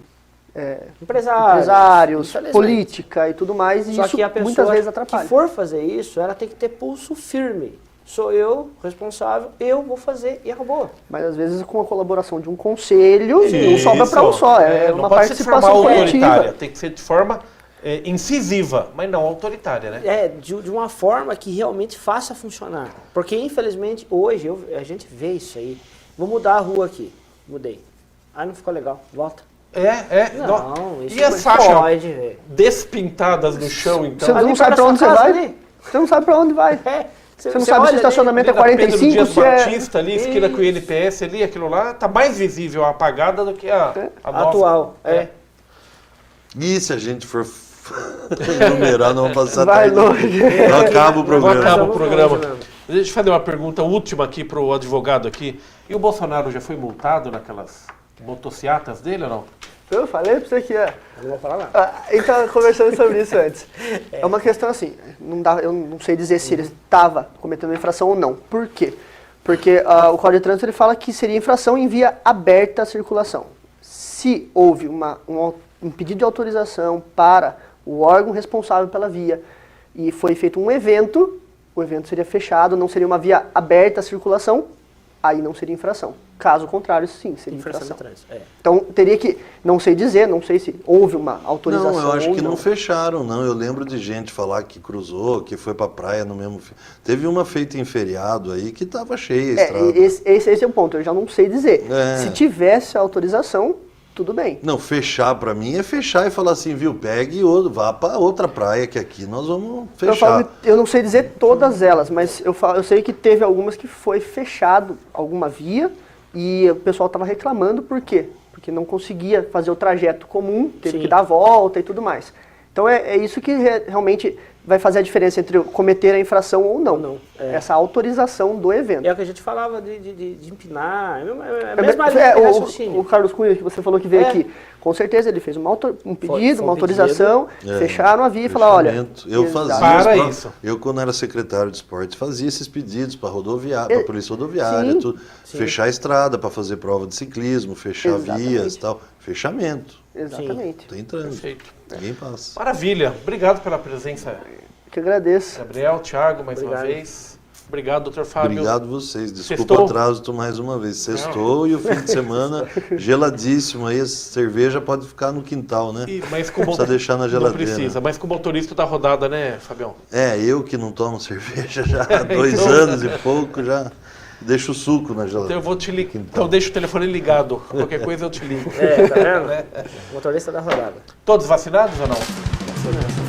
Speaker 1: Empresários,
Speaker 4: empresários, política e tudo mais, e
Speaker 1: Só
Speaker 4: isso
Speaker 1: que a pessoa
Speaker 4: muitas vezes
Speaker 1: que
Speaker 4: atrapalha.
Speaker 1: for fazer isso, ela tem que ter pulso firme. Sou eu responsável, eu vou fazer e acabou.
Speaker 4: Mas às vezes com a colaboração de um conselho, não
Speaker 3: Isso.
Speaker 4: sobra para um só. É
Speaker 3: Não
Speaker 4: uma
Speaker 3: pode ser de forma
Speaker 4: participação coletiva.
Speaker 3: autoritária, tem que ser de forma incisiva, mas não autoritária, né?
Speaker 1: De uma forma que realmente faça funcionar. Porque, infelizmente, hoje a gente vê isso aí. Vou mudar a rua aqui. Mudei. Não ficou legal. Volta.
Speaker 3: Não,
Speaker 1: isso
Speaker 3: e as
Speaker 1: não
Speaker 3: faixas
Speaker 1: pode, velho.
Speaker 3: despintadas no chão, então?
Speaker 4: Você não sabe pra onde você vai? Você não sabe pra onde vai. Você não sabe se o estacionamento é 45,
Speaker 3: Pedro Dias
Speaker 4: se é...
Speaker 3: Batista ali, esquina com o INPS ali, aquilo lá, tá mais visível a apagada do que a nova.
Speaker 1: Atual.
Speaker 2: E se a gente for enumerar, não vamos passar
Speaker 4: Vai
Speaker 2: tarde.
Speaker 4: longe.
Speaker 2: Não acaba o programa.
Speaker 3: Acaba o programa. Deixa eu fazer uma pergunta última aqui pro advogado aqui. E o Bolsonaro já foi multado naquelas motocicletas dele ou não?
Speaker 4: Eu falei pra você que é.
Speaker 1: Não vou falar nada.
Speaker 4: Então, conversando sobre isso antes. É uma questão assim, eu não sei dizer se ele estava cometendo infração ou não. Por quê? Porque o Código de Trânsito ele fala que seria infração em via aberta à circulação. Se houve um pedido de autorização para o órgão responsável pela via e foi feito um evento, o evento seria fechado, não seria uma via aberta à circulação, aí não seria infração. Caso contrário, sim, seria infração. Então, teria que, não sei dizer, não sei se houve uma autorização ou não.
Speaker 2: Não, eu acho que não fecharam, não. Eu lembro de gente falar que cruzou, que foi pra praia no mesmo... Teve uma feita em feriado aí que tava cheia a estrada.
Speaker 4: Esse é o ponto, eu já não sei dizer. Se tivesse a autorização, tudo bem.
Speaker 2: Não, fechar pra mim é fechar e falar assim, viu, pegue e vá pra outra praia que aqui nós vamos fechar.
Speaker 4: Eu não sei dizer todas elas, mas eu sei que teve algumas que foi fechado alguma via e o pessoal estava reclamando, por quê? Porque não conseguia fazer o trajeto comum, teve que dar a volta e tudo mais. Então é isso que realmente vai fazer a diferença entre cometer a infração ou não. Essa autorização do evento.
Speaker 1: É o que a gente falava de empinar, é a mesma linha de raciocínio.
Speaker 4: O Carlos Cunha, que você falou que veio aqui, com certeza ele fez um pedido, uma autorização, fecharam a via e falaram, olha...
Speaker 2: Eu fazia Eu, quando era secretário de esporte, fazia esses pedidos para rodoviária, para polícia rodoviária, tudo, fechar a estrada para fazer prova de ciclismo, fechar vias e tal. Fechamento.
Speaker 4: Exatamente.
Speaker 2: Tem trânsito.
Speaker 3: Perfeito.
Speaker 2: Ninguém passa.
Speaker 3: Maravilha. Obrigado pela presença.
Speaker 4: Que agradeço.
Speaker 3: Gabriel, Thiago, mais uma vez. Obrigado, doutor Fábio.
Speaker 2: Obrigado vocês. Desculpa o atraso mais uma vez. Sextou e o fim de semana geladíssimo. Aí a cerveja pode ficar no quintal, né?
Speaker 3: Mas com
Speaker 2: precisa deixar na geladeira.
Speaker 3: Não precisa, mas com o motorista da rodada, né, Fabião?
Speaker 2: Eu que não tomo cerveja já há 2 anos e pouco, já deixo o suco na geladeira.
Speaker 3: Então eu vou te ligar. Então deixa o telefone ligado. Qualquer coisa eu te ligo.
Speaker 1: Tá vendo? Motorista da rodada.
Speaker 3: Todos vacinados ou não?
Speaker 1: Vacinados.